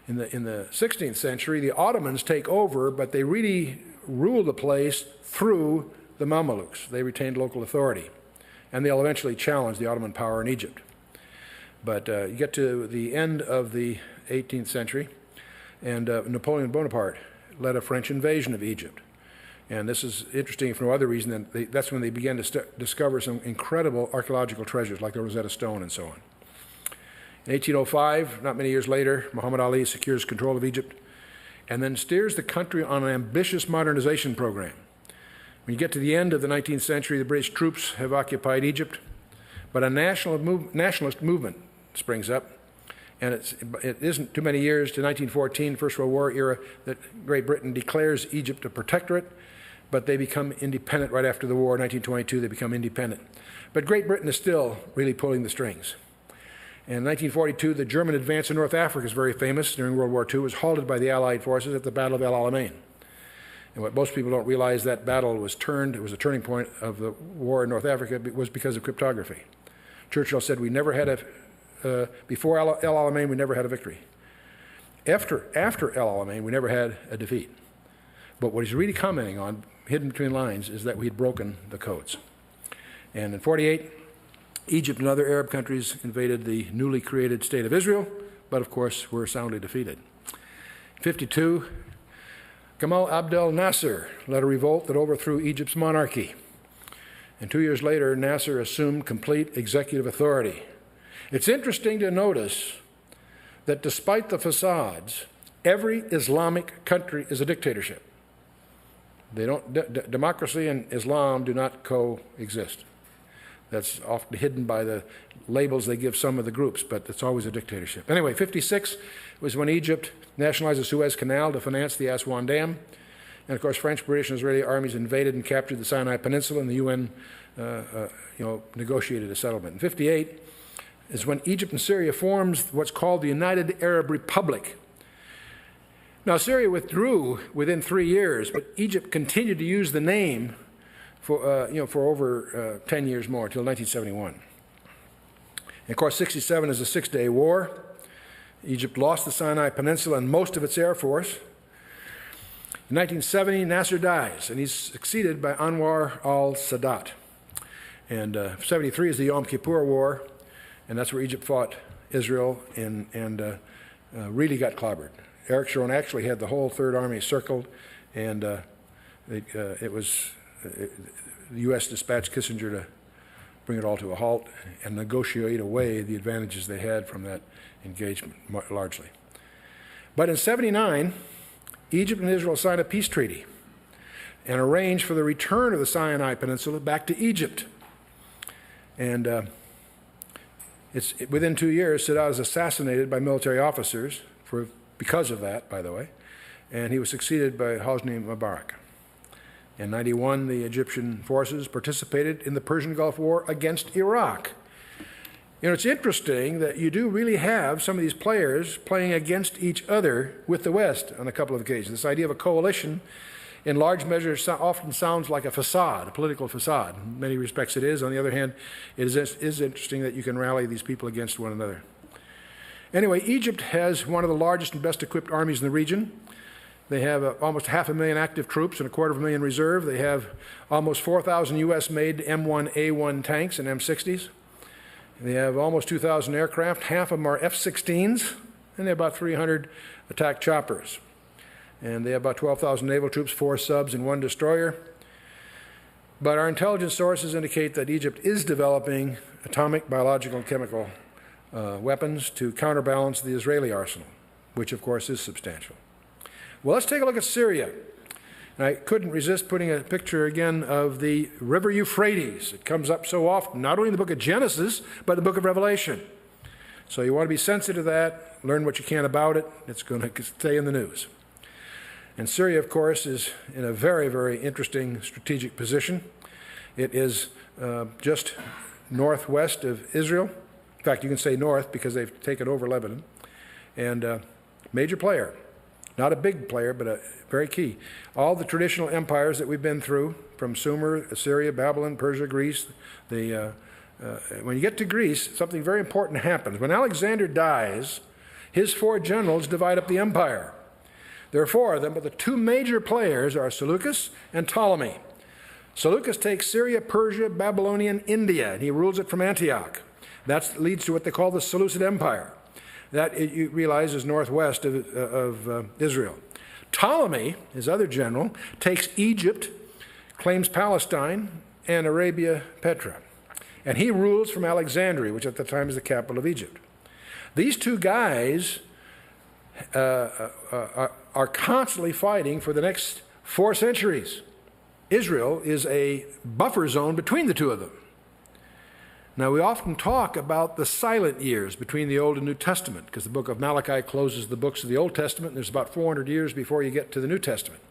In the 16th century, the Ottomans take over, but they really rule the place through the Mamluks. They retained local authority, and they'll eventually challenge the Ottoman power in Egypt. But you get to the end of the 18th century, and Napoleon Bonaparte led a French invasion of Egypt. And this is interesting for no other reason than that's when they began to discover some incredible archaeological treasures, like the Rosetta Stone and so on. In 1805, not many years later, Muhammad Ali secures control of Egypt and then steers the country on an ambitious modernization program. When you get to the end of the 19th century, the British troops have occupied Egypt, but a nationalist movement springs up. And it isn't too many years to 1914, First World War era, that Great Britain declares Egypt a protectorate, but they become independent right after the war. In 1922, they become independent. But Great Britain is still really pulling the strings. In 1942, the German advance in North Africa is very famous during World War II. It was halted by the Allied forces at the Battle of El Alamein. And what most people don't realize, that battle was turned, it was a turning point of the war in North Africa, was because of cryptography. Churchill said, we never had before El Alamein, we never had a victory. After El Alamein, we never had a defeat. But what he's really commenting on, hidden between lines, is that we had broken the codes. And in 1948, Egypt and other Arab countries invaded the newly created state of Israel, but of course were soundly defeated. In 1952, Gamal Abdel Nasser led a revolt that overthrew Egypt's monarchy. And 2 years later, Nasser assumed complete executive authority. It's interesting to notice that despite the facades, every Islamic country is a dictatorship. Democracy and Islam do not coexist. That's often hidden by the labels they give some of the groups, but it's always a dictatorship. Anyway, 1956 was when Egypt nationalized the Suez Canal to finance the Aswan Dam. And of course, French, British, and Israeli armies invaded and captured the Sinai Peninsula, and the UN negotiated a settlement. In 1958 is when Egypt and Syria forms what's called the United Arab Republic. Now, Syria withdrew within 3 years, but Egypt continued to use the name for over 10 years more, until 1971. And of course, 1967 is a 6-day war Egypt lost the Sinai Peninsula and most of its air force. In 1970, Nasser dies, and he's succeeded by Anwar al-Sadat. And 73 is the Yom Kippur War, and that's where Egypt fought Israel and really got clobbered. Eric Sharon actually had the whole Third Army circled, and the U.S. dispatched Kissinger to bring it all to a halt and negotiate away the advantages they had from that engagement, largely. But in 79, Egypt and Israel signed a peace treaty and arranged for the return of the Sinai Peninsula back to Egypt. And within 2 years, Sadat was assassinated by military officers because of that, by the way, and he was succeeded by Hosni Mubarak. In 91, the Egyptian forces participated in the Persian Gulf War against Iraq. You know, it's interesting that you do really have some of these players playing against each other with the West on a couple of occasions. This idea of a coalition, in large measure, often sounds like a facade, a political facade. In many respects it is. On the other hand, it is interesting that you can rally these people against one another. Anyway, Egypt has one of the largest and best equipped armies in the region. They have almost 500,000 active troops and 250,000 reserve. They have almost 4,000 U.S.-made M1A1 tanks and M60s. They have almost 2,000 aircraft. Half of them are F-16s, and they have about 300 attack choppers. And they have about 12,000 naval troops, 4 subs, and 1 destroyer. But our intelligence sources indicate that Egypt is developing atomic, biological, and chemical weapons to counterbalance the Israeli arsenal, which, of course, is substantial. Well, let's take a look at Syria. And I couldn't resist putting a picture again of the river Euphrates. It comes up so often, not only in the book of Genesis, but the book of Revelation. So you want to be sensitive to that, learn what you can about it. It's going to stay in the news. And Syria, of course, is in a very, very interesting strategic position. It is just northwest of Israel. In fact, you can say north because they've taken over Lebanon. And major player. Not a big player, but very key. All the traditional empires that we've been through, from Sumer, Assyria, Babylon, Persia, Greece, when you get to Greece, something very important happens. When Alexander dies, his 4 generals divide up the empire. There are 4 of them, but the 2 major players are Seleucus and Ptolemy. Seleucus takes Syria, Persia, Babylonia, and India, and he rules it from Antioch. That leads to what they call the Seleucid Empire. That, you realize, is northwest of Israel. Ptolemy, his other general, takes Egypt, claims Palestine, and Arabia Petra. And he rules from Alexandria, which at the time is the capital of Egypt. These 2 guys are constantly fighting for the next 4 centuries. Israel is a buffer zone between the 2 of them. Now, we often talk about the silent years between the Old and New Testament, because the book of Malachi closes the books of the Old Testament, and there's about 400 years before you get to the New Testament.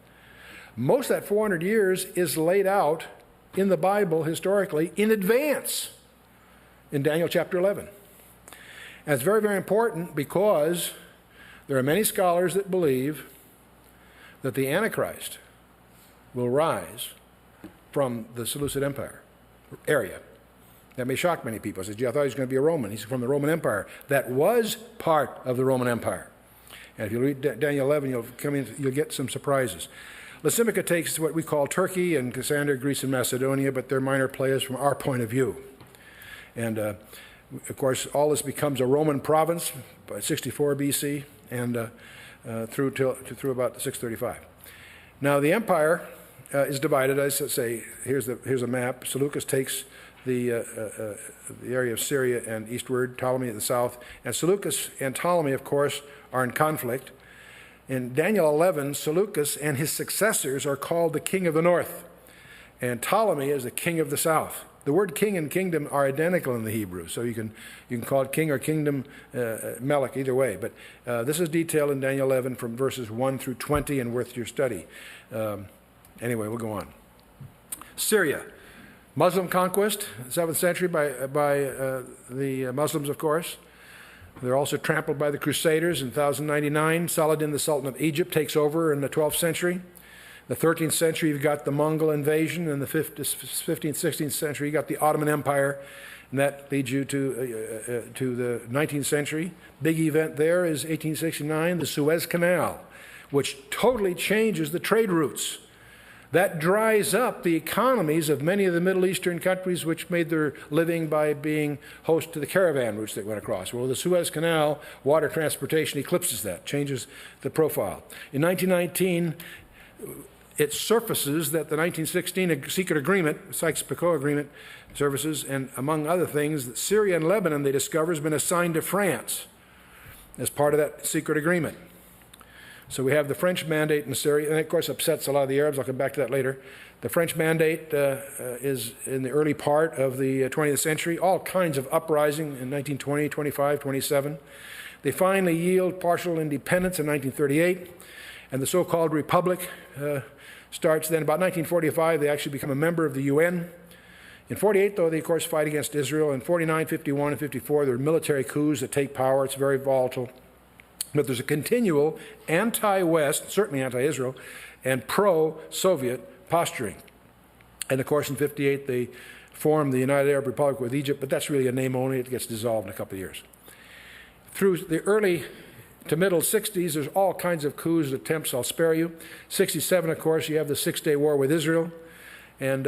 Most of that 400 years is laid out in the Bible, historically, in advance in Daniel chapter 11. And it's very, very important because there are many scholars that believe that the Antichrist will rise from the Seleucid Empire area. That may shock many people. I said, gee, I thought he was going to be a Roman. He's from the Roman Empire. That was part of the Roman Empire. And if you read Daniel 11, you'll get some surprises. Lysimachus takes what we call Turkey and Cassander, Greece, and Macedonia, but they're minor players from our point of view. And, of course, all this becomes a Roman province by 64 BC and through about 635. Now, the empire is divided. As I say, here's a map. Seleucus takes the area of Syria and eastward, Ptolemy at the south. And Seleucus and Ptolemy, of course, are in conflict. In Daniel 11, Seleucus and his successors are called the king of the north, and Ptolemy is the king of the south. The word king and kingdom are identical in the Hebrew, so you can call it king or kingdom, melech, either way. But this is detailed in Daniel 11 from verses 1 through 20 and worth your study. Anyway, we'll go on. Syria. Muslim conquest, 7th century by the Muslims, of course. They're also trampled by the Crusaders in 1099. Saladin, the Sultan of Egypt, takes over in the 12th century. The 13th century, you've got the Mongol invasion. In the 15th, 16th century, you got the Ottoman Empire. And that leads you to the 19th century. Big event there is 1869, the Suez Canal, which totally changes the trade routes. That dries up the economies of many of the Middle Eastern countries which made their living by being host to the caravan routes that went across. Well, the Suez Canal, water transportation eclipses that, changes the profile. In 1919, it surfaces that the 1916 secret agreement, Sykes-Picot Agreement, surfaces, and among other things, that Syria and Lebanon, they discover, has been assigned to France as part of that secret agreement. So we have the French mandate in Syria, and it, of course, upsets a lot of the Arabs. I'll come back to that later. The French mandate is in the early part of the 20th century, all kinds of uprising in 1920, 25, 27. They finally yield partial independence in 1938, and the so-called Republic starts then. About 1945, they actually become a member of the UN. In 48, though, they, of course, fight against Israel. In 49, 51, and 54, there are military coups that take power. It's very volatile. But there's a continual anti-West, certainly anti-Israel, and pro-Soviet posturing. And, of course, in 58, they form the United Arab Republic with Egypt, but that's really a name only. It gets dissolved in a couple of years. Through the early to middle 60s, there's all kinds of coups and attempts. I'll spare you. 67, of course, you have the Six-Day War with Israel, and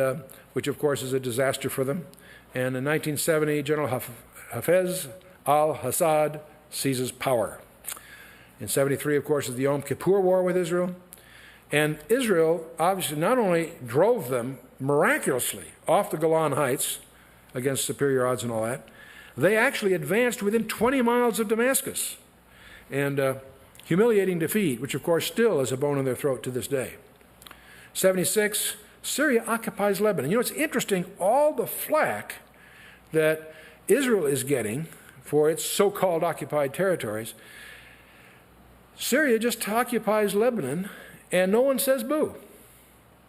which, of course, is a disaster for them. And in 1970, General Hafez al-Assad seizes power. In 73, of course, is the Yom Kippur War with Israel. And Israel obviously not only drove them miraculously off the Golan Heights against superior odds and all that, they actually advanced within 20 miles of Damascus. And humiliating defeat, which, of course, still is a bone in their throat to this day. 76, Syria occupies Lebanon. You know, it's interesting, all the flack that Israel is getting for its so-called occupied territories, Syria just occupies Lebanon, and no one says boo.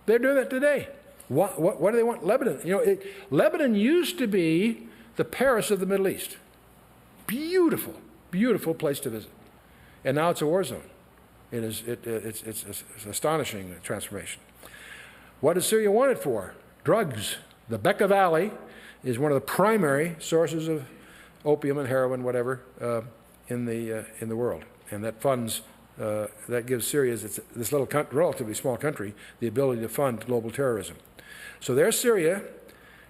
They're doing that today. What do they want? Lebanon. You know, Lebanon used to be the Paris of the Middle East. Beautiful, beautiful place to visit. And now it's a war zone. It's astonishing transformation. What does Syria want it for? Drugs. The Bekaa Valley is one of the primary sources of opium and heroin, whatever, in the world. And that funds, that gives Syria, this little relatively small country, the ability to fund global terrorism. So there's Syria,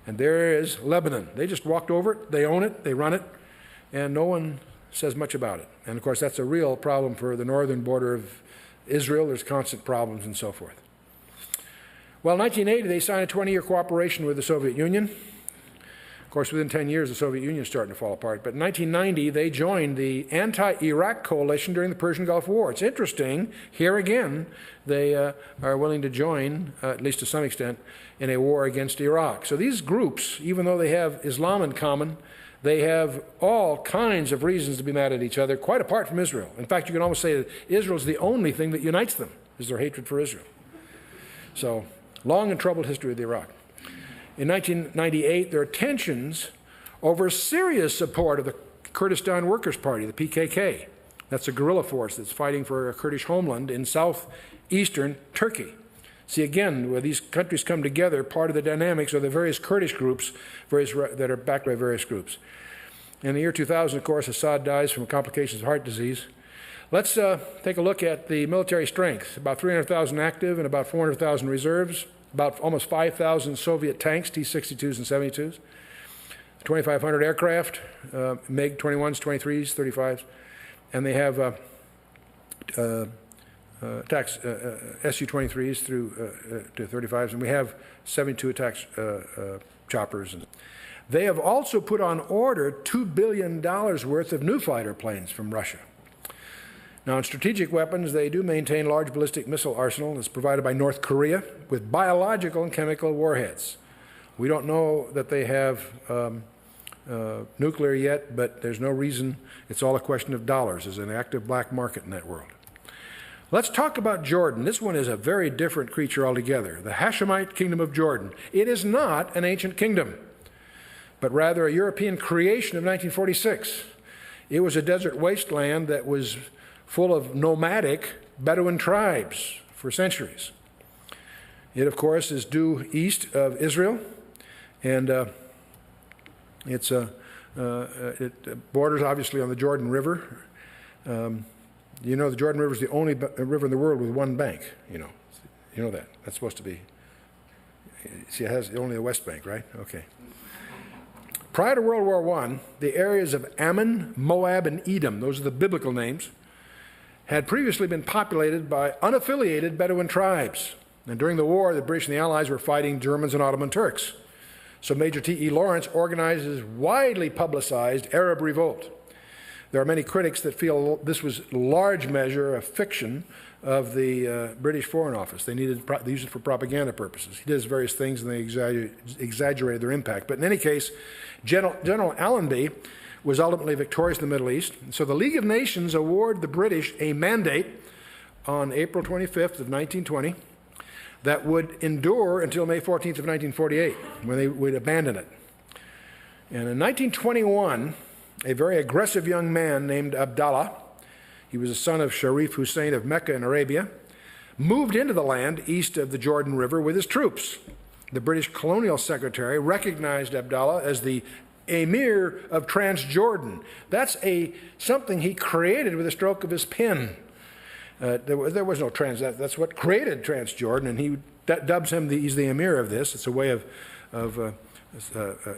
and there is Lebanon. They just walked over it, they own it, they run it, and no one says much about it. And of course, that's a real problem for the northern border of Israel. There's constant problems and so forth. Well, in 1980, they signed a 20-year cooperation with the Soviet Union. Of course, within 10 years, the Soviet Union is starting to fall apart. But in 1990, they joined the anti-Iraq coalition during the Persian Gulf War. It's interesting, here again, they are willing to join, at least to some extent, in a war against Iraq. So these groups, even though they have Islam in common, they have all kinds of reasons to be mad at each other, quite apart from Israel. In fact, you can almost say that Israel is the only thing that unites them, is their hatred for Israel. So, long and troubled history with Iraq. In 1998, there are tensions over Syria's support of the Kurdistan Workers' Party, the PKK. That's a guerrilla force that's fighting for a Kurdish homeland in southeastern Turkey. See, again, where these countries come together, part of the dynamics are the various Kurdish groups that are backed by various groups. In the year 2000, of course, Assad dies from complications of heart disease. Let's take a look at the military strength. About 300,000 active and about 400,000 reserves, about almost 5,000 Soviet tanks, T-62s and 72s, 2,500 aircraft, MiG-21s, 23s, 35s, and they have Su-23s through to 35s, and we have 72 attacks choppers. They have also put on order $2 billion worth of new fighter planes from Russia. Now, in strategic weapons, they do maintain large ballistic missile arsenal that's provided by North Korea with biological and chemical warheads. We don't know that they have nuclear yet, but there's no reason. It's all a question of dollars. There's an active black market in that world. Let's talk about Jordan. This one is a very different creature altogether. The Hashemite kingdom of Jordan. It is not an ancient kingdom, but rather a European creation of 1946. It was a desert wasteland that was full of nomadic Bedouin tribes for centuries. It, of course, is due east of Israel, and It borders, obviously, on the Jordan River. You know the Jordan River is the only river in the world with one bank, you know. You know that. That's supposed to be, see, it has only the West Bank, right? Okay. Prior to World War I, the areas of Ammon, Moab, and Edom, those are the biblical names, had previously been populated by unaffiliated Bedouin tribes. And during the war, the British and the Allies were fighting Germans and Ottoman Turks. So Major T.E. Lawrence organized his widely publicized Arab revolt. There are many critics that feel this was in large measure a fiction of the British Foreign Office. They used it for propaganda purposes. He did various things and they exaggerated their impact. But in any case, General Allenby was ultimately victorious in the Middle East. So the League of Nations awarded the British a mandate on April 25th of 1920 that would endure until May 14th of 1948, when they would abandon it. And in 1921, a very aggressive young man named Abdallah, he was a son of Sharif Hussein of Mecca in Arabia, moved into the land east of the Jordan River with his troops. The British colonial secretary recognized Abdallah as the Emir of Transjordan. That's something he created with a stroke of his pen. There was no that's what created Transjordan, and he dubs him he's the Emir of this. It's a way of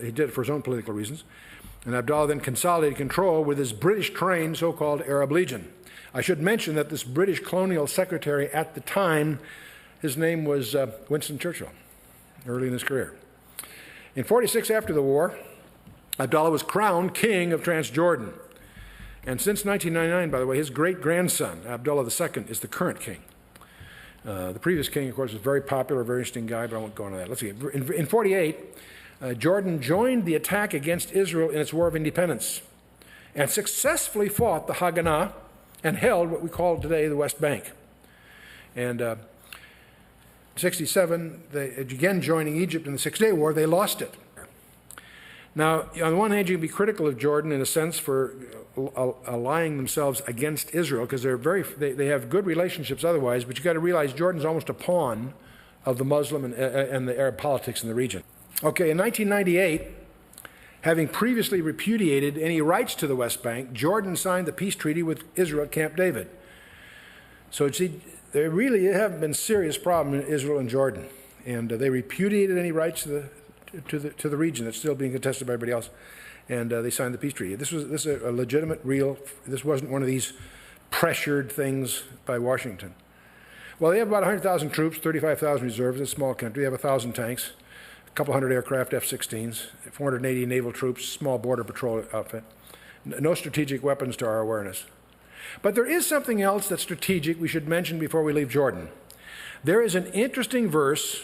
he did it for his own political reasons. And Abdallah then consolidated control with his British-trained so-called Arab Legion. I should mention that this British colonial secretary at the time, his name was Winston Churchill, early in his career. In 1946, after the war, Abdallah was crowned king of Transjordan. And since 1999, by the way, his great-grandson, Abdullah II, is the current king. The previous king, of course, was very popular, very interesting guy, but I won't go into that. Let's see. In 1948, Jordan joined the attack against Israel in its War of Independence and successfully fought the Haganah and held what we call today the West Bank. And in 1967, again joining Egypt in the Six-Day War, they lost it. Now, on the one hand, you can be critical of Jordan in a sense for allying themselves against Israel because they have good relationships otherwise, but you've got to realize Jordan's almost a pawn of the Muslim and the Arab politics in the region. Okay, in 1998, having previously repudiated any rights to the West Bank, Jordan signed the peace treaty with Israel at Camp David. So, see, there really haven't been serious problem in Israel and Jordan, and they repudiated any rights to the region that's still being contested by everybody else, and they signed the peace treaty. This is a legitimate, real. This wasn't one of these pressured things by Washington. Well, they have about 100,000 troops, 35,000 reserves. It's a small country. They have 1,000 tanks, a couple hundred aircraft, F-16s, 480 naval troops, small border patrol outfit. No strategic weapons to our awareness. But there is something else that's strategic we should mention before we leave Jordan. There is an interesting verse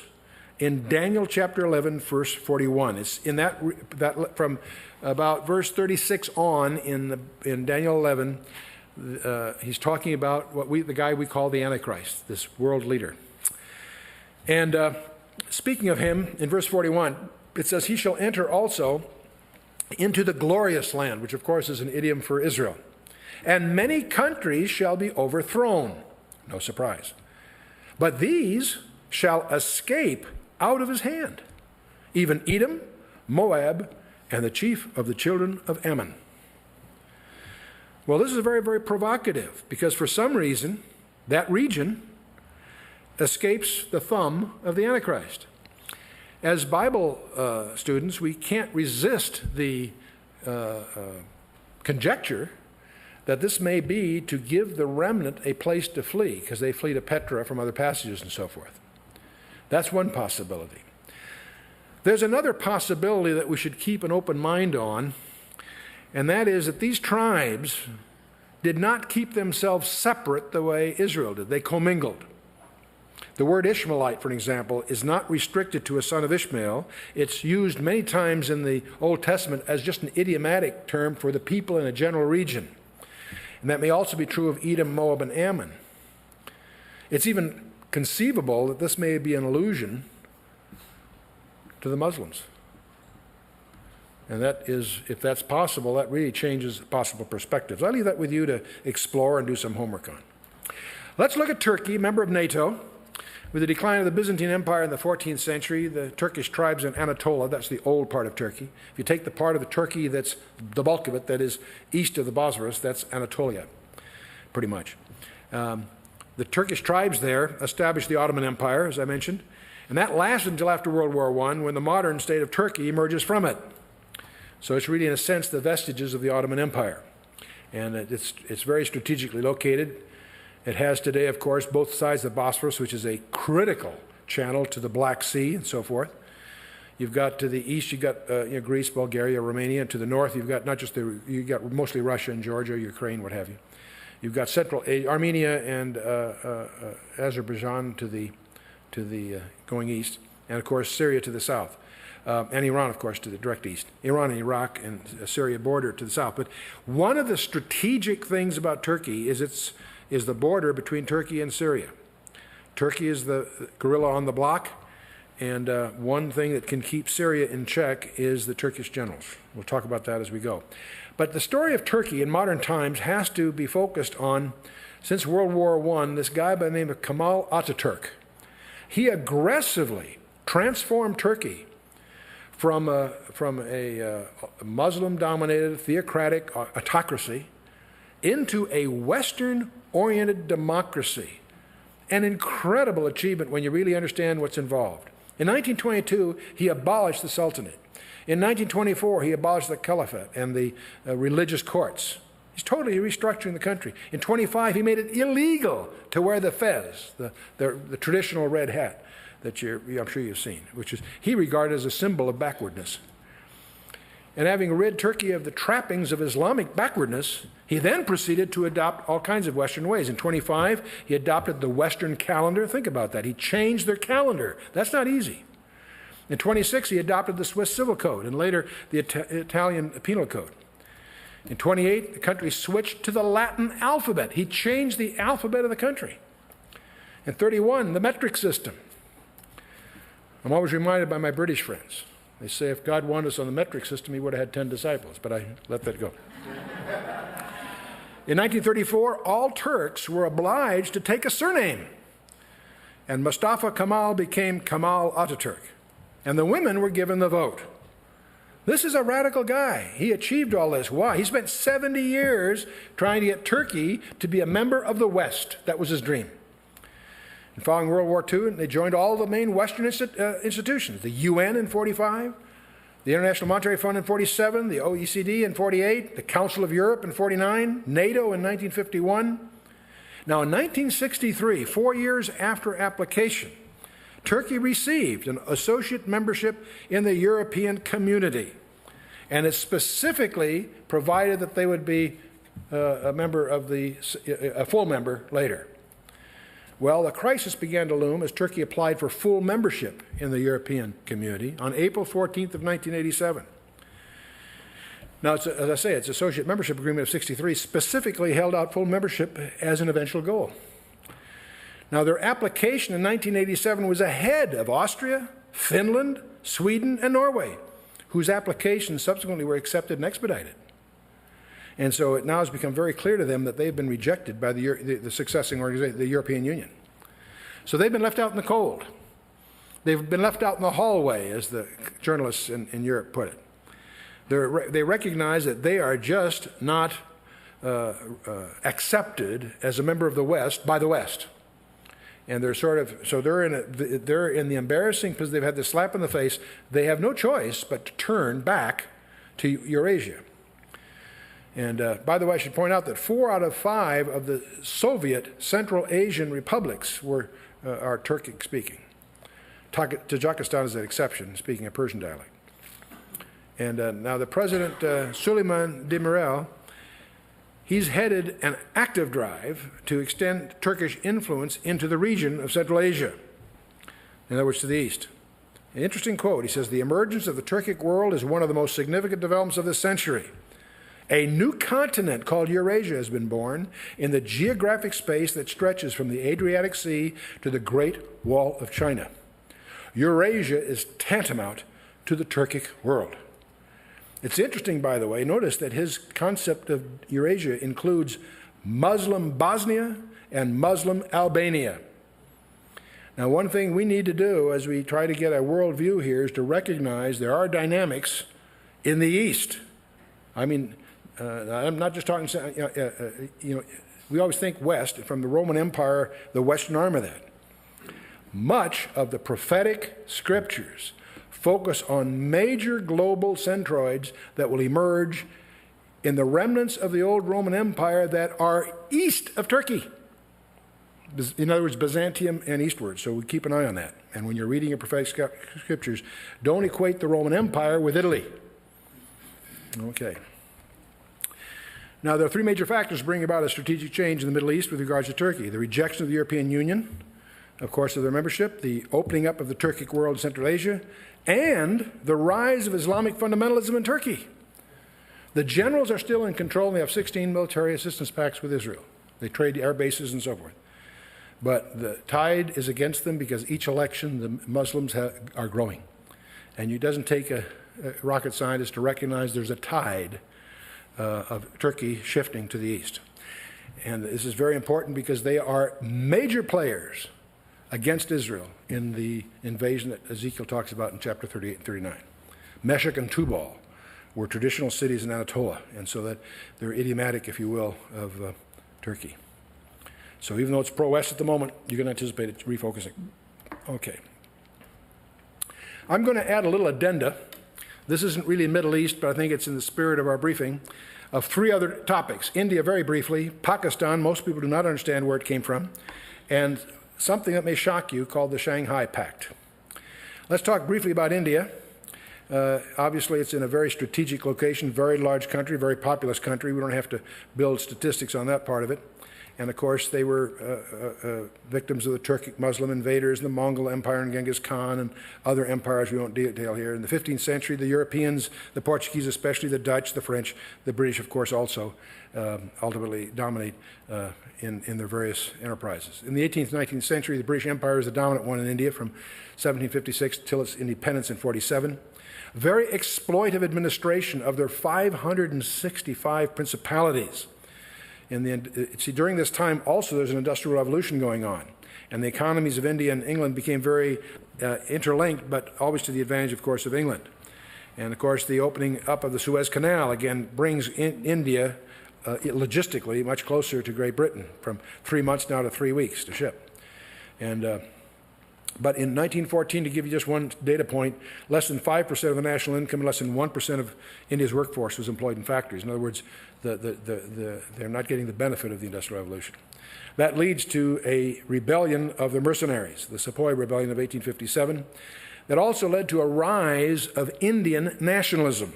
in Daniel chapter 11, verse 41. It's in that from about verse 36 on in Daniel 11. He's talking about the guy we call the Antichrist, this world leader. And speaking of him, in verse 41, it says, "He shall enter also into the glorious land," which of course is an idiom for Israel. "And many countries shall be overthrown." No surprise. "But these shall escape out of his hand, even Edom, Moab, and the chief of the children of Ammon." Well, this is very, very provocative because for some reason that region escapes the thumb of the Antichrist. As Bible students, we can't resist the conjecture that this may be to give the remnant a place to flee because they flee to Petra from other passages and so forth. That's one possibility. There's another possibility that we should keep an open mind on, and that is that these tribes did not keep themselves separate the way Israel did. They commingled. The word Ishmaelite, for example, is not restricted to a son of Ishmael. It's used many times in the Old Testament as just an idiomatic term for the people in a general region. And that may also be true of Edom, Moab, and Ammon. It's even conceivable that this may be an allusion to the Muslims. And that is, if that's possible, that really changes possible perspectives. I leave that with you to explore and do some homework on. Let's look at Turkey, member of NATO. With the decline of the Byzantine Empire in the 14th century, the Turkish tribes in Anatolia, that's the old part of Turkey. If you take the part of the Turkey that's the bulk of it, that is east of the Bosphorus, that's Anatolia, pretty much. The Turkish tribes there established the Ottoman Empire, as I mentioned, and that lasted until after World War I, when the modern state of Turkey emerges from it. So it's really, in a sense, the vestiges of the Ottoman Empire. And it's very strategically located. It has today, of course, both sides of the Bosphorus, which is a critical channel to the Black Sea and so forth. You've got to the east, you've got Greece, Bulgaria, Romania, and to the north, you've got you've got mostly Russia and Georgia, Ukraine, what have you. You've got Central Asia, Armenia and Azerbaijan to the going east, and of course Syria to the south, and Iran, of course, to the direct east. Iran and Iraq and Syria border to the south. But one of the strategic things about Turkey is the border between Turkey and Syria. Turkey is the gorilla on the block, and one thing that can keep Syria in check is the Turkish generals. We'll talk about that as we go. But the story of Turkey in modern times has to be focused on, since World War I, this guy by the name of Kemal Ataturk. He aggressively transformed Turkey from a Muslim-dominated theocratic autocracy into a Western-oriented democracy. An incredible achievement when you really understand what's involved. In 1922, he abolished the Sultanate. In 1924, he abolished the Caliphate and the religious courts. He's totally restructuring the country. In 25, he made it illegal to wear the fez, the traditional red hat that I'm sure you've seen, which is he regarded as a symbol of backwardness. And having rid Turkey of the trappings of Islamic backwardness, he then proceeded to adopt all kinds of Western ways. In 25, he adopted the Western calendar. Think about that. He changed their calendar. That's not easy. In 26, he adopted the Swiss Civil Code and later the Italian Penal Code. In 28, the country switched to the Latin alphabet. He changed the alphabet of the country. In 31, the metric system. I'm always reminded by my British friends. They say if God wanted us on the metric system, he would have had 10 disciples, but I let that go. In 1934, all Turks were obliged to take a surname, and Mustafa Kemal became Kemal Ataturk, and the women were given the vote. This is a radical guy. He achieved all this. Why? He spent 70 years trying to get Turkey to be a member of the West. That was his dream. And following World War II, they joined all the main Western institutions, the UN in 45, the International Monetary Fund in 47, the OECD in 48, the Council of Europe in 49, NATO in 1951. Now in 1963, 4 years after application, Turkey received an associate membership in the European Community, and it specifically provided that they would be a full member later. Well, the crisis began to loom as Turkey applied for full membership in the European Community on April 14th of 1987. Now, as I say, its associate membership agreement of 63 specifically held out full membership as an eventual goal. Now, their application in 1987 was ahead of Austria, Finland, Sweden, and Norway, whose applications subsequently were accepted and expedited. And so it now has become very clear to them that they've been rejected by the succeeding organization, the European Union. So they've been left out in the cold. They've been left out in the hallway, as the journalists in Europe put it. They recognize that they are just not accepted as a member of the West by the West. And they're they're in the embarrassing, because they've had the slap in the face. They have no choice but to turn back to Eurasia. And by the way, I should point out that 4 out of 5 of the Soviet Central Asian republics are Turkic speaking. Tajikistan is an exception, speaking a Persian dialect. And now the President, Süleyman Demirel, he's headed an active drive to extend Turkish influence into the region of Central Asia, in other words, to the east. An interesting quote, he says, "The emergence of the Turkic world is one of the most significant developments of this century. A new continent called Eurasia has been born in the geographic space that stretches from the Adriatic Sea to the Great Wall of China. Eurasia is tantamount to the Turkic world." It's interesting, by the way, notice that his concept of Eurasia includes Muslim Bosnia and Muslim Albania. Now, one thing we need to do as we try to get a worldview here is to recognize there are dynamics in the East. I mean, I'm not just talking, we always think West, from the Roman Empire, the Western arm of that. Much of the prophetic scriptures focus on major global centroids that will emerge in the remnants of the old Roman Empire that are east of Turkey. In other words, Byzantium and eastward. So we keep an eye on that. And when you're reading your prophetic scriptures, don't equate the Roman Empire with Italy. Okay. Now, there are three major factors bringing about a strategic change in the Middle East with regards to Turkey. The rejection of the European Union, of course, of their membership, the opening up of the Turkic world in Central Asia, and the rise of Islamic fundamentalism in Turkey. The generals are still in control, and they have 16 military assistance pacts with Israel. They trade air bases and so forth. But the tide is against them because each election the Muslims are growing. And it doesn't take a rocket scientist to recognize there's a tide of Turkey shifting to the east. And this is very important because they are major players against Israel in the invasion that Ezekiel talks about in chapter 38 and 39. Meshech and Tubal were traditional cities in Anatolia, and so that they're idiomatic, if you will, of Turkey. So even though it's pro-West at the moment, you can anticipate it refocusing. Okay. I'm going to add a little addenda. This isn't really Middle East, but I think it's in the spirit of our briefing, of three other topics. India, very briefly. Pakistan, most people do not understand where it came from. And something that may shock you called the Shanghai Pact. Let's talk briefly about India. Obviously, it's in a very strategic location, very large country, very populous country. We don't have to build statistics on that part of it. And of course, they were victims of the Turkic Muslim invaders, the Mongol Empire and Genghis Khan and other empires we won't detail here. In the 15th century, the Europeans, the Portuguese especially, the Dutch, the French, the British, of course, also ultimately dominate in their various enterprises. In the 18th and 19th century, the British Empire is the dominant one in India from 1756 till its independence in 47. Very exploitive administration of their 565 principalities. During this time, also, there's an industrial revolution going on, and the economies of India and England became very interlinked, but always to the advantage, of course, of England. And, of course, the opening up of the Suez Canal, again, brings India logistically much closer to Great Britain, from 3 months now to 3 weeks to ship. But in 1914, to give you just one data point, less than 5% of the national income and less than 1% of India's workforce was employed in factories. In other words, they're not getting the benefit of the Industrial Revolution. That leads to a rebellion of the mercenaries, the Sepoy Rebellion of 1857, that also led to a rise of Indian nationalism.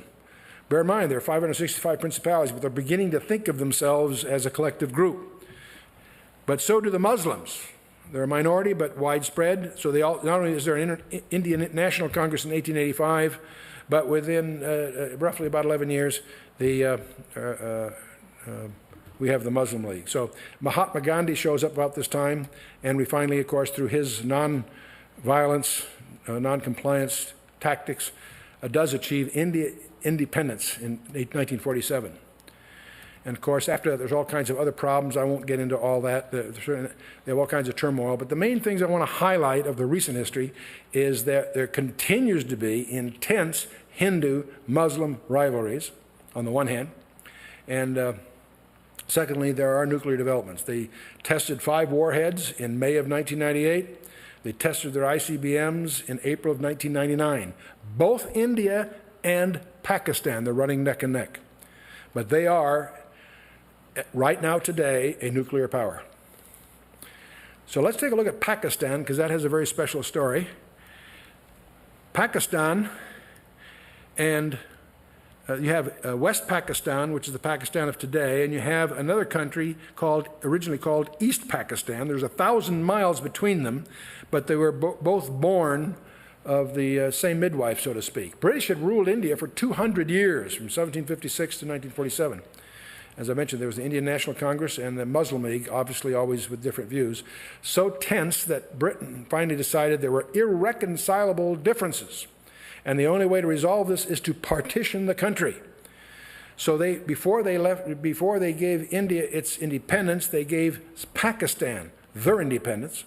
Bear in mind, there are 565 principalities, but they're beginning to think of themselves as a collective group. But so do the Muslims. They're a minority, but widespread. So not only is there an Indian National Congress in 1885, but within roughly about 11 years, we have the Muslim League. So Mahatma Gandhi shows up about this time, and we finally, of course, through his non-violence, non-compliance tactics, does achieve independence in 1947. And of course, after that, there's all kinds of other problems. I won't get into all that. They have all kinds of turmoil. But the main things I want to highlight of the recent history is that there continues to be intense Hindu-Muslim rivalries, on the one hand. And secondly, there are nuclear developments. They tested 5 warheads in May of 1998. They tested their ICBMs in April of 1999. Both India and Pakistan, they're running neck and neck. But they are, right now, today, a nuclear power. So let's take a look at Pakistan, because that has a very special story. Pakistan, and you have West Pakistan, which is the Pakistan of today, and you have another country originally called East Pakistan. There's 1,000 miles between them, but they were both born of the same midwife, so to speak. British had ruled India for 200 years, from 1756 to 1947. As I mentioned, there was the Indian National Congress and the Muslim League, obviously always with different views, so tense that Britain finally decided there were irreconcilable differences. And the only way to resolve this is to partition the country. So before they gave India its independence, they gave Pakistan their independence.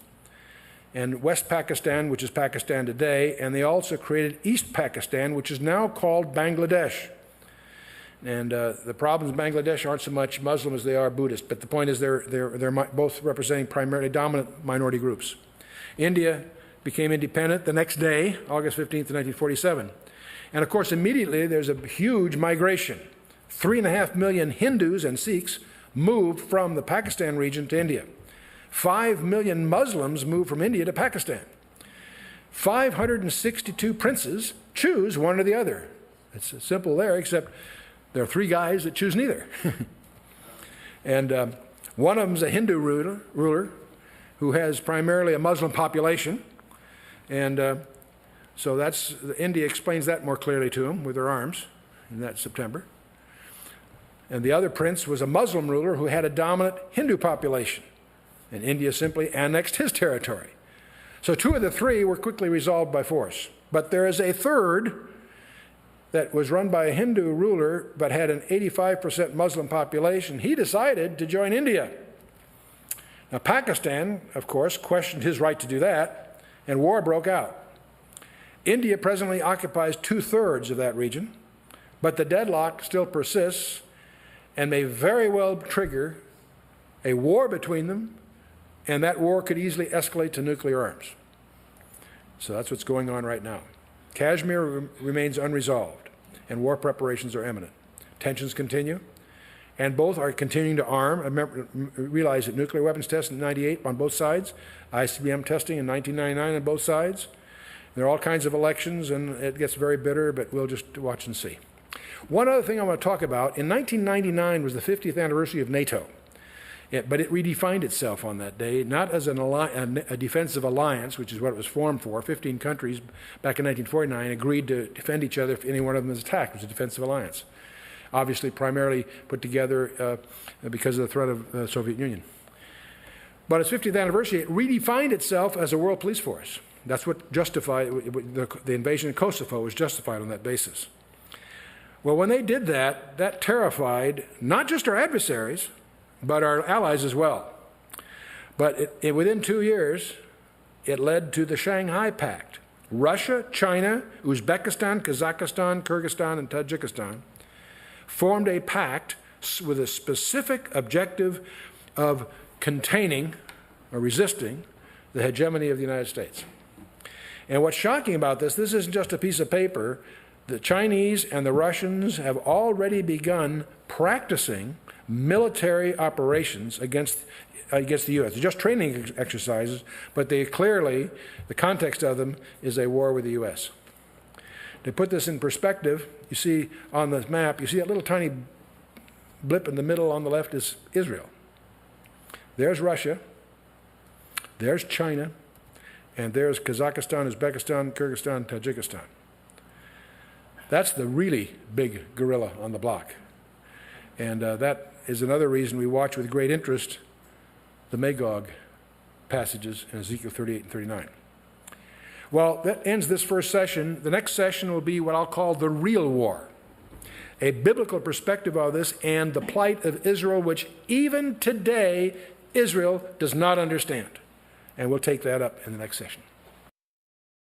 and West Pakistan, which is Pakistan today, and they also created East Pakistan, which is now called Bangladesh. And the problems in Bangladesh aren't so much Muslim as they are Buddhist, but the point is they're both representing primarily dominant minority groups. India became independent the next day, August 15th, 1947. And of course, immediately there's a huge migration. 3.5 million Hindus and Sikhs moved from the Pakistan region to India. 5 million Muslims moved from India to Pakistan. 562 princes choose one or the other. It's simple there, except there are 3 guys that choose neither. And one of them's a Hindu ruler who has primarily a Muslim population. And so India explains that more clearly to him with their arms in that September. And the other prince was a Muslim ruler who had a dominant Hindu population. And India simply annexed his territory. So 2 of the 3 were quickly resolved by force. But there is a third that was run by a Hindu ruler but had an 85% Muslim population. He decided to join India. Now, Pakistan, of course, questioned his right to do that, and war broke out. India presently occupies 2/3 of that region, but the deadlock still persists and may very well trigger a war between them, and that war could easily escalate to nuclear arms. So that's what's going on right now. Kashmir remains unresolved, and war preparations are imminent. Tensions continue, and both are continuing to arm. Realize that nuclear weapons tests in '98 on both sides, ICBM testing in 1999 on both sides. There are all kinds of elections, and it gets very bitter, but we'll just watch and see. One other thing I want to talk about, in 1999 was the 50th anniversary of NATO. But it redefined itself on that day, not as a defensive alliance, which is what it was formed for. 15 countries back in 1949 agreed to defend each other if any one of them was attacked. It was a defensive alliance. Obviously, primarily put together because of the threat of the Soviet Union. But its 50th anniversary, it redefined itself as a world police force. That's what justified the invasion of Kosovo was justified on that basis. Well, when they did that, that terrified not just our adversaries, but our allies as well. But within 2 years, it led to the Shanghai Pact. Russia, China, Uzbekistan, Kazakhstan, Kyrgyzstan, and Tajikistan formed a pact with a specific objective of containing or resisting the hegemony of the United States. And what's shocking about this isn't just a piece of paper. The Chinese and the Russians have already begun practicing military operations against the U.S. They're just training exercises, but they clearly, the context of them is a war with the U.S. To put this in perspective, you see on the map, you see that little tiny blip in the middle on the left is Israel. There's Russia, there's China, and there's Kazakhstan, Uzbekistan, Kyrgyzstan, Tajikistan. That's the really big gorilla on the block. And that is another reason we watch with great interest the Magog passages in Ezekiel 38 and 39. Well, that ends this first session. The next session will be what I'll call the real war, a biblical perspective of this and the plight of Israel, which even today Israel does not understand. And we'll take that up in the next session.